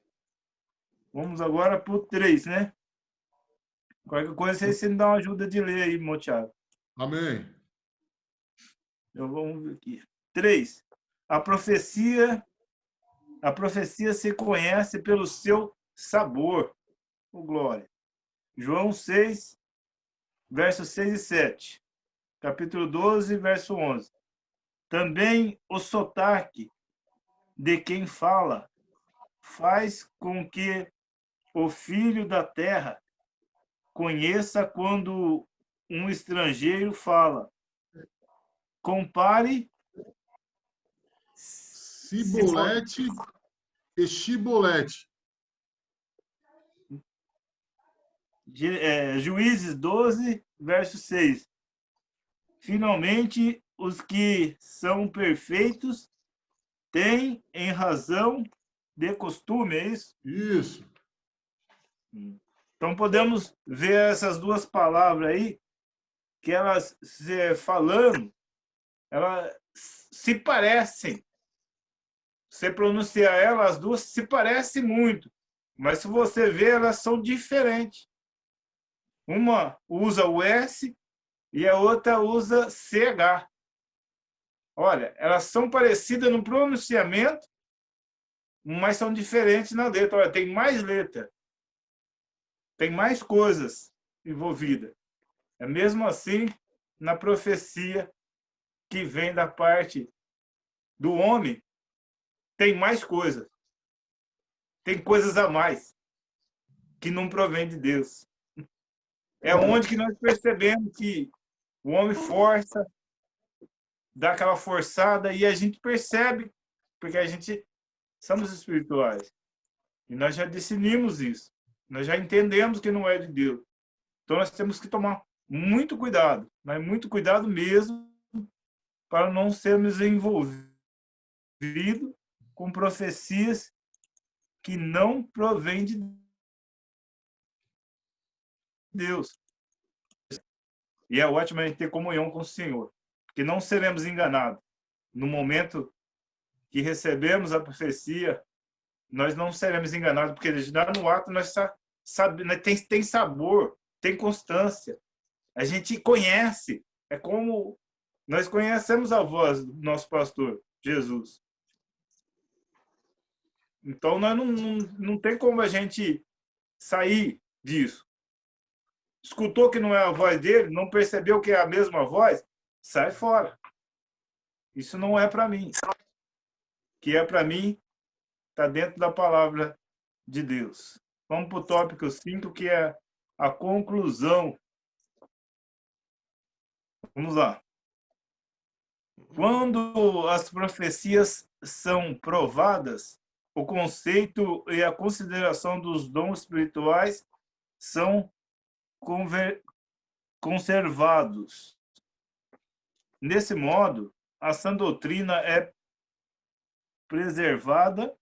Vamos agora para o 3, né? Qualquer coisa, você me dá uma ajuda de ler aí, meu Thiago. Amém. Então, vamos ver aqui. 3. A profecia se conhece pelo seu sabor. Oh, glória. João 6, versos 6 e 7. Capítulo 12, verso 11. Também o sotaque de quem fala faz com que o filho da terra conheça quando um estrangeiro fala. Compare Cibolete e chibolete. Juízes 12, verso 6. Finalmente, os que são perfeitos têm em razão de costume, é isso? Isso. Então, podemos ver essas duas palavras aí, que elas, falando, elas se parecem. Você pronunciar elas, as duas se parecem muito, mas se você ver, elas são diferentes. Uma usa o S e a outra usa CH. Olha, elas são parecidas no pronunciamento, mas são diferentes na letra. Olha, tem mais letra, tem mais coisas envolvidas. É mesmo assim na profecia que vem da parte do homem, tem mais coisas. Tem coisas a mais que não provém de Deus. É onde que nós percebemos que o homem força, dá aquela forçada e a gente percebe, porque a gente somos espirituais. E nós já definimos isso. Nós já entendemos que não é de Deus. Então nós temos que tomar muito cuidado, mas muito cuidado mesmo, para não sermos envolvidos com profecias que não provêm de Deus. E é ótimo a gente ter comunhão com o Senhor, porque não seremos enganados. No momento que recebemos a profecia, nós não seremos enganados, porque já no ato nós sabemos, tem sabor, tem constância. A gente conhece, é como nós conhecemos a voz do nosso pastor, Jesus. Então, nós não tem como a gente sair disso. Escutou que não é a voz dele, não percebeu que é a mesma voz, sai fora. Isso não é para mim. O que é para mim está dentro da palavra de Deus. Vamos para o tópico 5, que é a conclusão. Vamos lá. Quando as profecias são provadas, o conceito e a consideração dos dons espirituais são conservados. Nesse modo, a sã doutrina é preservada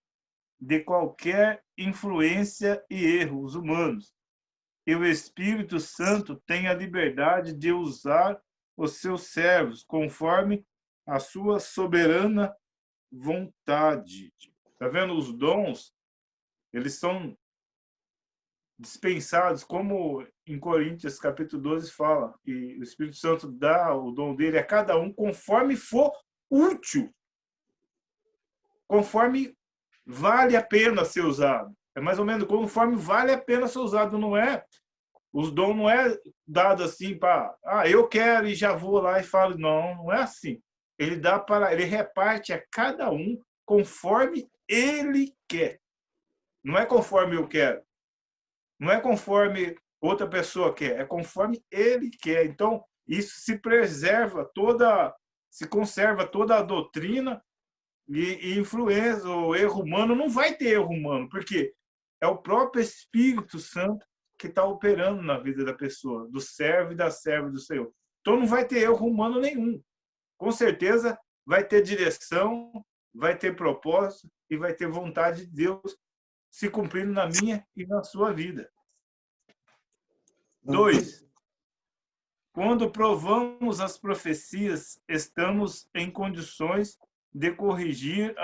de qualquer influência e erros humanos. E o Espírito Santo tem a liberdade de usar os seus servos conforme a sua soberana vontade. Está vendo? Os dons, eles são dispensados, como em Coríntios, capítulo 12, fala, que o Espírito Santo dá o dom dele a cada um conforme for útil, conforme vale a pena ser usado. É mais ou menos conforme vale a pena ser usado, não é? Os dons não é dado assim para, eu quero e já vou lá e falo, não é assim. Ele reparte a cada um conforme ele quer. Não é conforme eu quero. Não é conforme outra pessoa quer, é conforme ele quer. Então, isso se conserva toda a doutrina e influência. O erro humano não vai ter erro humano, porque é o próprio Espírito Santo que está operando na vida da pessoa, do servo e da serva do Senhor. Então, não vai ter erro humano nenhum. Com certeza, vai ter direção, vai ter propósito e vai ter vontade de Deus se cumprindo na minha e na sua vida. 2. Quando provamos as profecias, estamos em condições de corrigir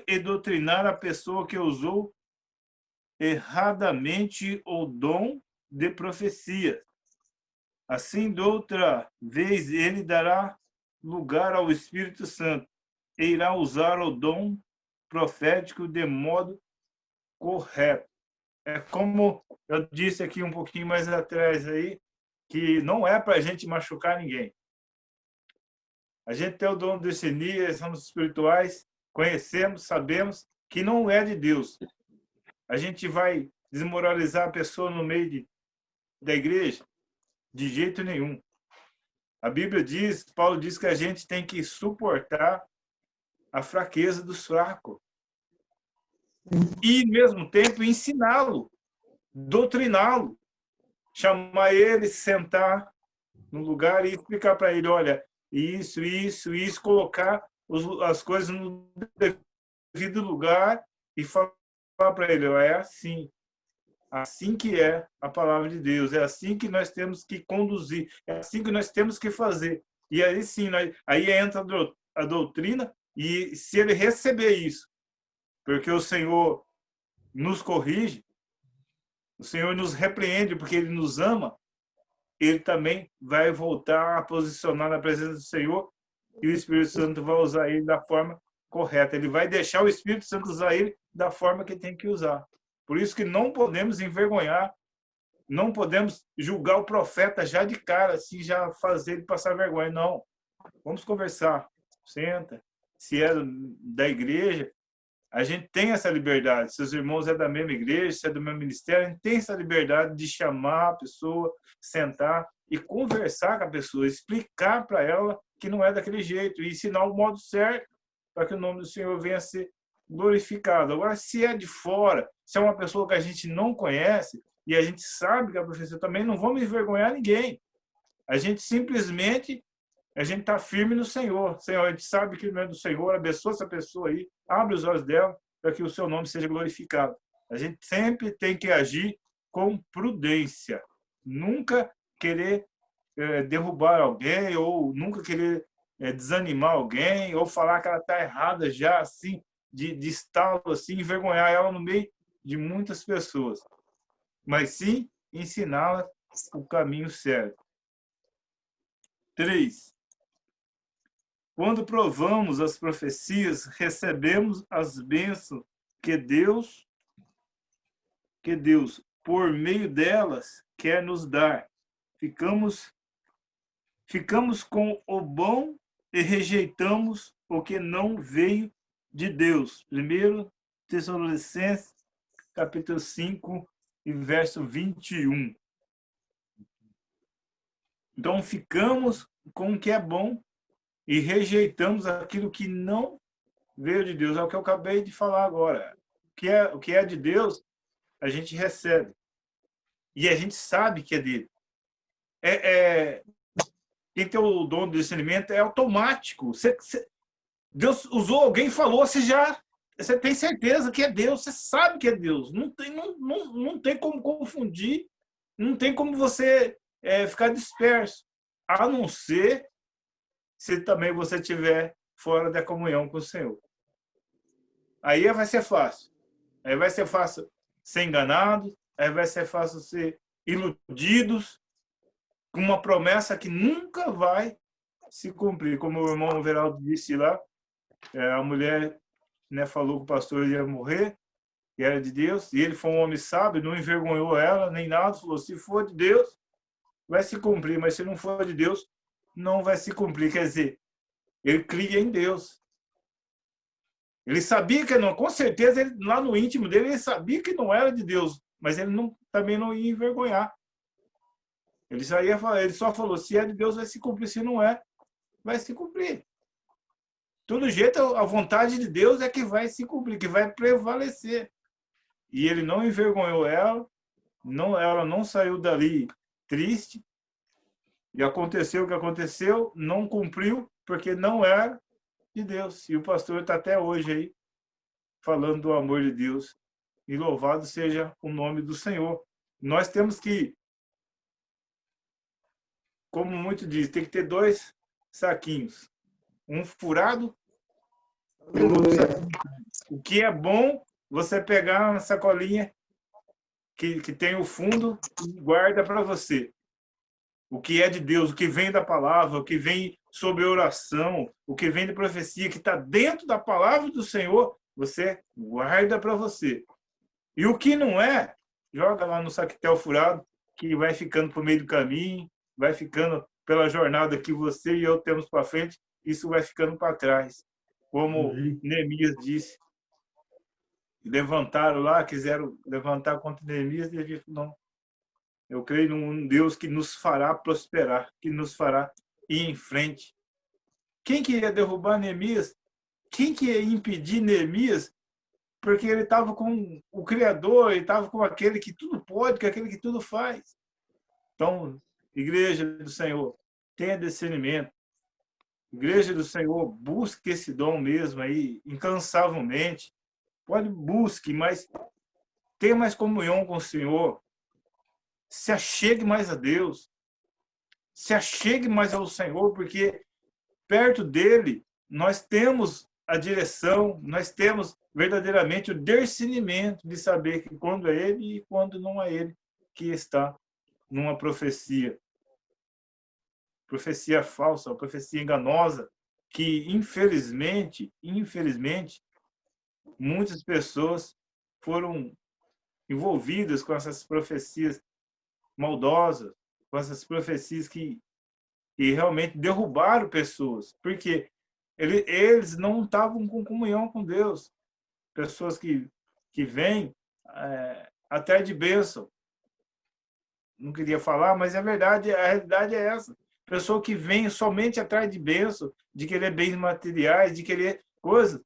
e doutrinar a pessoa que usou erradamente o dom de profecia. Assim, de outra vez, ele dará lugar ao Espírito Santo e irá usar o dom profético de modo correto. É como eu disse aqui um pouquinho mais atrás aí, que não é para a gente machucar ninguém. A gente tem o dom de discernir, somos espirituais, conhecemos, sabemos que não é de Deus. A gente vai desmoralizar a pessoa no meio da igreja? De jeito nenhum. A Bíblia diz, Paulo diz que a gente tem que suportar a fraqueza dos fracos. E, ao mesmo tempo, ensiná-lo, doutriná-lo, chamar ele, sentar no lugar e explicar para ele, olha, isso, colocar as coisas no devido lugar e falar para ele, é assim que é a palavra de Deus, é assim que nós temos que conduzir, é assim que nós temos que fazer. E aí sim, aí entra a doutrina, e se ele receber isso, porque o Senhor nos corrige, o Senhor nos repreende porque ele nos ama, ele também vai voltar a posicionar na presença do Senhor e o Espírito Santo vai usar ele da forma correta. Ele vai deixar o Espírito Santo usar ele da forma que tem que usar. Por isso que não podemos envergonhar, não podemos julgar o profeta já de cara, assim, já fazer ele passar vergonha. Não. Vamos conversar. Senta. Se é da igreja, a gente tem essa liberdade. Se os irmãos é da mesma igreja, se é do mesmo ministério, a gente tem essa liberdade de chamar a pessoa, sentar e conversar com a pessoa, explicar para ela que não é daquele jeito e ensinar o modo certo para que o nome do Senhor venha a ser glorificado. Agora, se é de fora, se é uma pessoa que a gente não conhece e a gente sabe que é a profecia também, não vamos envergonhar ninguém. A gente simplesmente está firme no Senhor. Senhor, a gente sabe que não é do Senhor, abençoa essa pessoa aí, abre os olhos dela para que o seu nome seja glorificado. A gente sempre tem que agir com prudência. Nunca querer derrubar alguém ou nunca querer desanimar alguém ou falar que ela está errada já, assim, de estalo, assim, envergonhar ela no meio de muitas pessoas. Mas sim ensiná-la o caminho certo. 3. Quando provamos as profecias, recebemos as bênçãos que Deus, por meio delas, quer nos dar. Ficamos com o bom e rejeitamos o que não veio de Deus. 1 Tessalonicenses, capítulo 5, e verso 21. Então, ficamos com o que é bom e rejeitamos aquilo que não veio de Deus. É o que eu acabei de falar agora. O que é de Deus, a gente recebe. E a gente sabe que é dele. Quem tem o dom do discernimento é automático. Deus usou alguém e falou, você tem certeza que é Deus, você sabe que é Deus. Não tem como confundir, não tem como você ficar disperso. A não ser se também você estiver fora da comunhão com o Senhor. Aí vai ser fácil. Aí vai ser fácil ser enganado, aí vai ser fácil ser iludidos com uma promessa que nunca vai se cumprir. Como o irmão Veraldo disse lá, a mulher falou que o pastor ia morrer, que era de Deus, e ele foi um homem sábio, não envergonhou ela, nem nada, falou, se for de Deus, vai se cumprir, mas se não for de Deus, não vai se cumprir. Quer dizer, ele cria em Deus. Ele sabia que não, com certeza, lá no íntimo dele, ele sabia que não era de Deus, mas ele também não ia envergonhar. Ele só falou, se é de Deus vai se cumprir, se não é, vai se cumprir. Todo jeito, a vontade de Deus é que vai se cumprir, que vai prevalecer. E ele não envergonhou ela não saiu dali triste, e aconteceu o que aconteceu, não cumpriu, porque não era de Deus. E o pastor está até hoje aí, falando do amor de Deus. E louvado seja o nome do Senhor. Nós temos que, como muito diz, tem que ter 2 saquinhos. Um furado e o outro saquinho. O que é bom, você pegar uma sacolinha que tem o fundo e guarda para você. O que é de Deus, o que vem da palavra, o que vem sobre oração, o que vem de profecia, que está dentro da palavra do Senhor, você guarda para você. E o que não é, joga lá no saquetel furado, que vai ficando por meio do caminho, vai ficando pela jornada que você e eu temos para frente, isso vai ficando para trás. Como Neemias disse. Levantaram lá, quiseram levantar contra Neemias, e ele disse, não. Eu creio num Deus que nos fará prosperar, que nos fará ir em frente. Quem que ia derrubar Neemias? Quem que ia impedir Neemias? Porque ele estava com o Criador, ele estava com aquele que tudo pode, com aquele que tudo faz. Então, Igreja do Senhor, tenha discernimento. Igreja do Senhor, busque esse dom mesmo aí, incansavelmente. Busque, mas tenha mais comunhão com o Senhor. Se achegue mais a Deus. Se achegue mais ao Senhor, porque perto dele nós temos a direção, nós temos verdadeiramente o discernimento de saber que quando é ele e quando não é ele que está numa profecia. Profecia falsa, profecia enganosa, que infelizmente, muitas pessoas foram envolvidas com essas profecias maldosas, com essas profecias que realmente derrubaram pessoas, porque eles não estavam com comunhão com Deus. Pessoas que vêm atrás de bênção. Não queria falar, mas é verdade, a realidade é essa. Pessoa que vem somente atrás de bênção, de querer bens materiais, de querer coisas.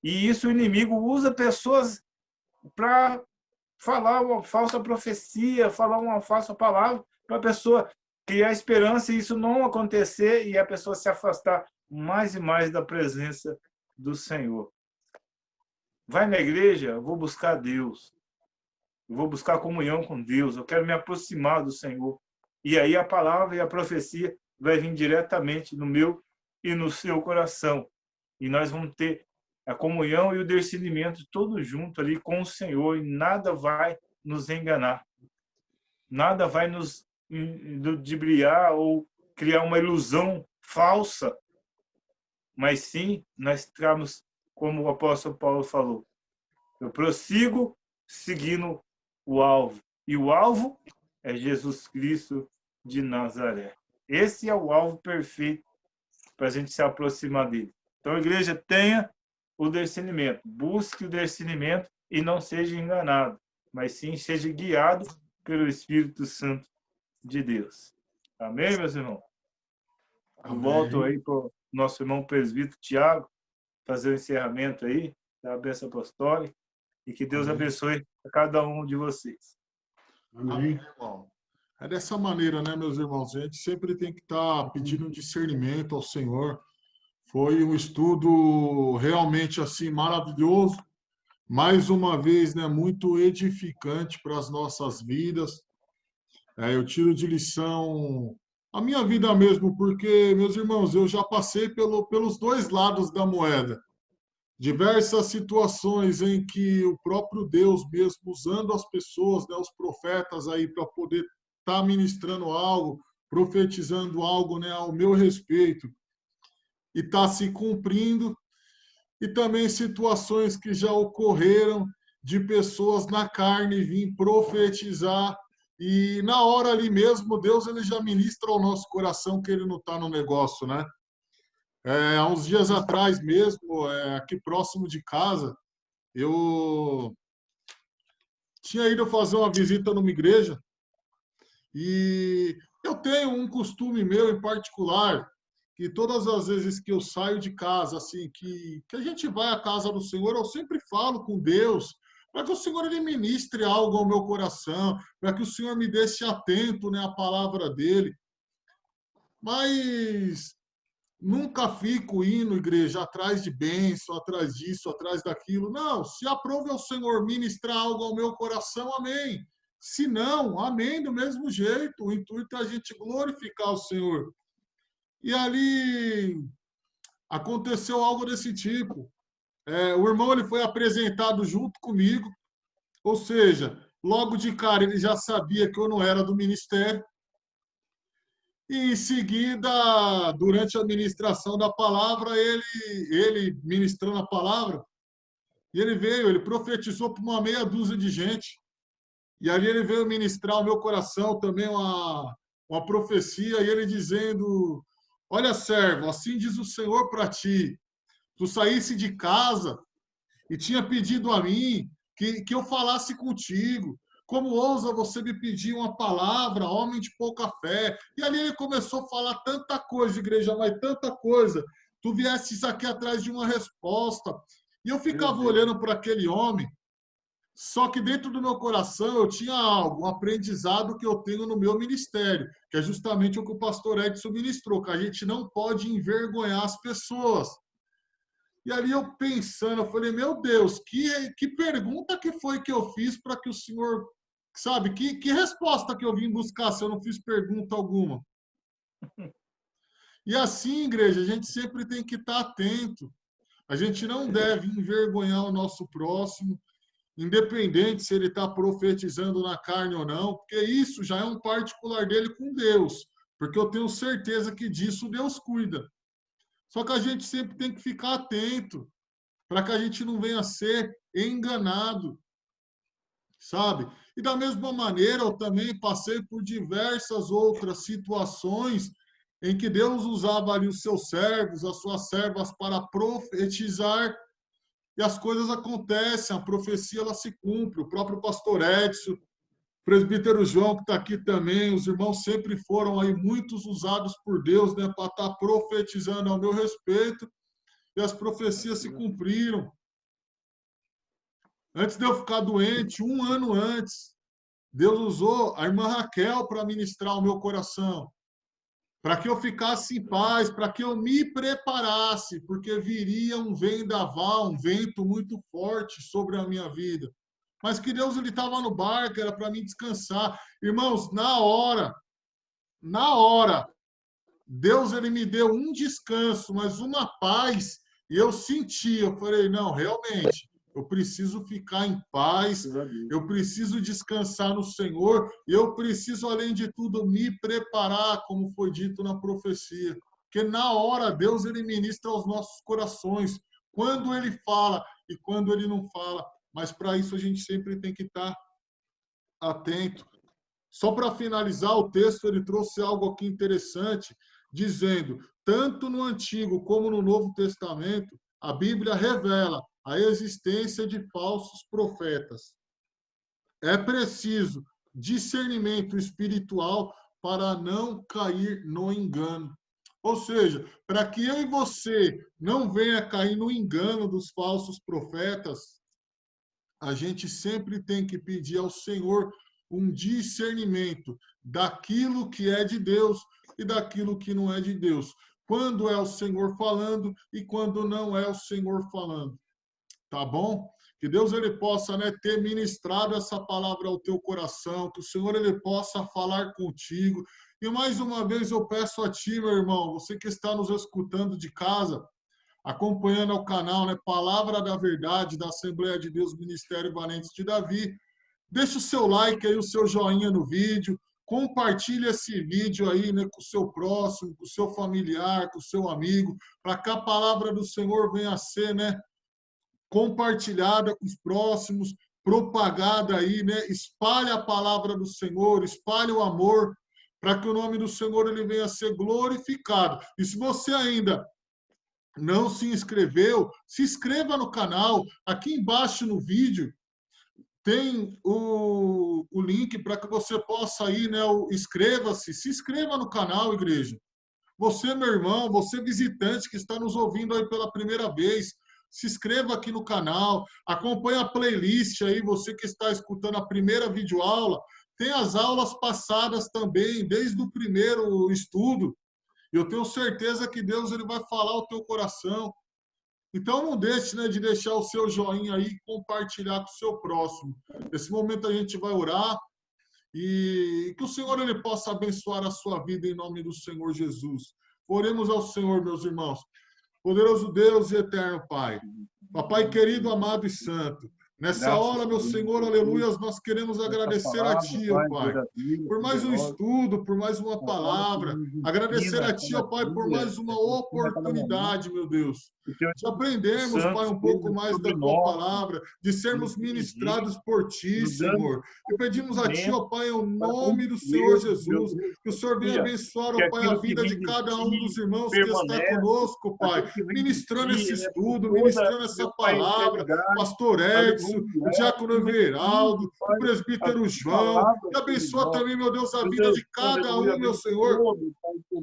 E isso o inimigo usa pessoas para falar uma falsa profecia, falar uma falsa palavra para a pessoa criar esperança e isso não acontecer e a pessoa se afastar mais e mais da presença do Senhor. Vai na igreja, eu vou buscar Deus. Eu vou buscar comunhão com Deus. Eu quero me aproximar do Senhor. E aí a palavra e a profecia vai vir diretamente no meu e no seu coração. E nós vamos ter a comunhão e o discernimento todo junto ali com o Senhor, e nada vai nos enganar. Nada vai nos ludibriar ou criar uma ilusão falsa. Mas sim, nós estamos, como o apóstolo Paulo falou, eu prossigo seguindo o alvo. E o alvo é Jesus Cristo de Nazaré. Esse é o alvo perfeito para a gente se aproximar dele. Então, a igreja tenha o discernimento. Busque o discernimento e não seja enganado, mas sim seja guiado pelo Espírito Santo de Deus. Amém, meus irmãos? Eu volto aí para o nosso irmão presbítero Tiago, fazer o encerramento aí da bênção apostólica, e que Deus abençoe a cada um de vocês. Amém, irmão. É dessa maneira, né, meus irmãos? A gente sempre tem que estar pedindo um discernimento ao Senhor. Foi um estudo realmente assim maravilhoso. Mais uma vez, né, muito edificante para as nossas vidas. Eu tiro de lição a minha vida mesmo, porque, meus irmãos, eu já passei pelos 2 lados da moeda. Diversas situações em que o próprio Deus mesmo usando as pessoas, né, os profetas aí para poder estar ministrando algo, profetizando algo, né, ao meu respeito, e está se cumprindo. E também situações que já ocorreram de pessoas na carne vir profetizar e na hora ali mesmo Deus ele já ministra ao nosso coração que ele não está no negócio, né? Há uns dias atrás mesmo, aqui próximo de casa, eu tinha ido fazer uma visita numa igreja e eu tenho um costume meu em particular, que todas as vezes que eu saio de casa, assim, que a gente vai à casa do Senhor, eu sempre falo com Deus, para que o Senhor ele ministre algo ao meu coração, para que o Senhor me deixe atento, né, à palavra dele. Mas nunca fico indo, igreja, atrás de bênção, atrás disso, atrás daquilo. Não, se aprove ao Senhor ministrar algo ao meu coração, amém. Se não, amém, do mesmo jeito. O intuito é a gente glorificar o Senhor. E ali aconteceu algo desse tipo. O irmão ele foi apresentado junto comigo, ou seja, logo de cara ele já sabia que eu não era do ministério. E em seguida, durante a ministração da palavra, ele ministrando a palavra, e ele profetizou para uma meia dúzia de gente. E ali ele veio ministrar ao meu coração também uma profecia, e ele dizendo: olha, servo, assim diz o Senhor para ti, tu saísse de casa e tinha pedido a mim que eu falasse contigo. Como ousa você me pedir uma palavra, homem de pouca fé? E ali ele começou a falar tanta coisa, igreja, mas tanta coisa. Tu viesses aqui atrás de uma resposta. E eu ficava olhando para aquele homem, só que dentro do meu coração eu tinha algo, um aprendizado que eu tenho no meu ministério, que é justamente o que o pastor Edson ministrou, que a gente não pode envergonhar as pessoas. E ali eu pensando, eu falei, meu Deus, que pergunta que foi que eu fiz para que o senhor, sabe, que resposta que eu vim buscar se eu não fiz pergunta alguma? E assim, igreja, a gente sempre tem que estar atento. A gente não deve envergonhar o nosso próximo, independente se ele está profetizando na carne ou não, porque isso já é um particular dele com Deus, porque eu tenho certeza que disso Deus cuida. Só que a gente sempre tem que ficar atento para que a gente não venha a ser enganado, sabe? E da mesma maneira, eu também passei por diversas outras situações em que Deus usava ali os seus servos, as suas servas para profetizar e as coisas acontecem, a profecia ela se cumpre. O próprio pastor Edson, o presbítero João, que está aqui também, os irmãos sempre foram aí muitos usados por Deus, né, para estar profetizando ao meu respeito, e as profecias se cumpriram. Antes de eu ficar doente, um ano antes, Deus usou a irmã Raquel para ministrar o meu coração, para que eu ficasse em paz, para que eu me preparasse, porque viria um vendaval, um vento muito forte sobre a minha vida. Mas que Deus ele estava no barco, era para mim descansar. Irmãos, na hora, Deus ele me deu um descanso, mas uma paz, e eu senti, eu falei, não, realmente, eu preciso ficar em paz, eu preciso descansar no Senhor, e eu preciso, além de tudo, me preparar, como foi dito na profecia. Porque na hora, Deus ele ministra aos nossos corações, quando ele fala e quando ele não fala. Mas para isso a gente sempre tem que estar atento. Só para finalizar, o texto ele trouxe algo aqui interessante, dizendo, tanto no Antigo como no Novo Testamento, a Bíblia revela a existência de falsos profetas. É preciso discernimento espiritual para não cair no engano. Ou seja, para que eu e você não venha cair no engano dos falsos profetas, a gente sempre tem que pedir ao Senhor um discernimento daquilo que é de Deus e daquilo que não é de Deus. Quando é o Senhor falando e quando não é o Senhor falando. Tá bom? Que Deus ele possa, né, ter ministrado essa palavra ao teu coração, que o Senhor ele possa falar contigo. E mais uma vez eu peço a ti, meu irmão, você que está nos escutando de casa, acompanhando o canal, né, Palavra da Verdade da Assembleia de Deus Ministério Valentes de Davi, deixa o seu like aí, o seu joinha no vídeo, compartilhe esse vídeo aí, né, com o seu próximo, com o seu familiar, com o seu amigo, para que a palavra do Senhor venha a ser, né, compartilhada com os próximos, propagada aí, né, espalhe a palavra do Senhor, espalhe o amor, para que o nome do Senhor ele venha a ser glorificado. E se você ainda não se inscreveu, se inscreva no canal, aqui embaixo no vídeo, tem o link para que você possa ir, né? Inscreva-se, se inscreva no canal, igreja. Você, meu irmão, você visitante que está nos ouvindo aí pela primeira vez, se inscreva aqui no canal, acompanhe a playlist aí, você que está escutando a primeira videoaula, tem as aulas passadas também, desde o primeiro estudo. Eu tenho certeza que Deus ele vai falar ao teu coração. Então não deixe, né, de deixar o seu joinha aí e compartilhar com o seu próximo. Nesse momento a gente vai orar e que o Senhor ele possa abençoar a sua vida em nome do Senhor Jesus. Oremos ao Senhor, meus irmãos. Poderoso Deus e eterno Pai. Papai querido, amado e santo. Nessa hora, meu Senhor, aleluias, nós queremos agradecer a Ti, ó Pai, por mais um estudo, por mais uma palavra. Agradecer a Ti, ó Pai, por mais uma oportunidade, meu Deus, de aprendermos, Pai, um pouco mais da Tua palavra, de sermos ministrados por Ti, Senhor. E pedimos a Ti, ó Pai, em nome do Senhor Jesus, que o Senhor venha abençoar, ó Pai, a vida de cada um dos irmãos que está conosco, Pai, ministrando esse estudo, ministrando essa palavra, Pastor Edson, o diácono Everaldo, o presbítero João, e abençoa também, meu Deus, a vida de cada um, meu Senhor,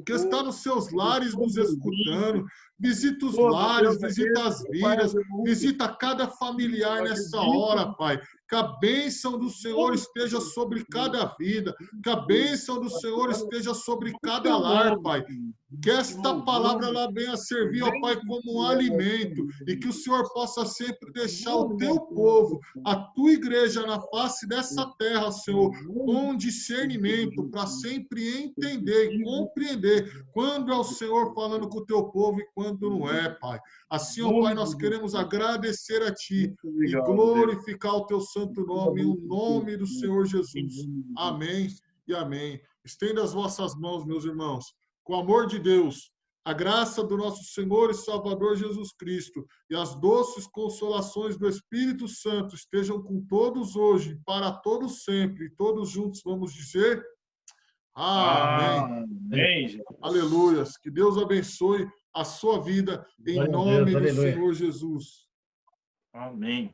que está nos seus lares nos escutando. Visita os lares, visita as vidas, visita cada familiar nessa hora, Pai. Que a bênção do Senhor esteja sobre cada vida, que a bênção do Senhor esteja sobre cada lar, Pai. Que esta palavra ela venha servir, ó Pai, como um alimento e que o Senhor possa sempre deixar o teu povo, a tua igreja na face dessa terra, Senhor, com discernimento para sempre entender e compreender quando é o Senhor falando com o teu povo e quando não é, Pai. Assim, ó Pai, nós queremos agradecer a Ti e glorificar o teu santo nome, em nome do Senhor Jesus. Amém e amém. Estenda as vossas mãos, meus irmãos. Com o amor de Deus, a graça do nosso Senhor e Salvador Jesus Cristo e as doces consolações do Espírito Santo estejam com todos hoje, para todos sempre. E todos juntos vamos dizer amém. Amém. Aleluias. Que Deus abençoe a sua vida em nome do Senhor Jesus. Amém.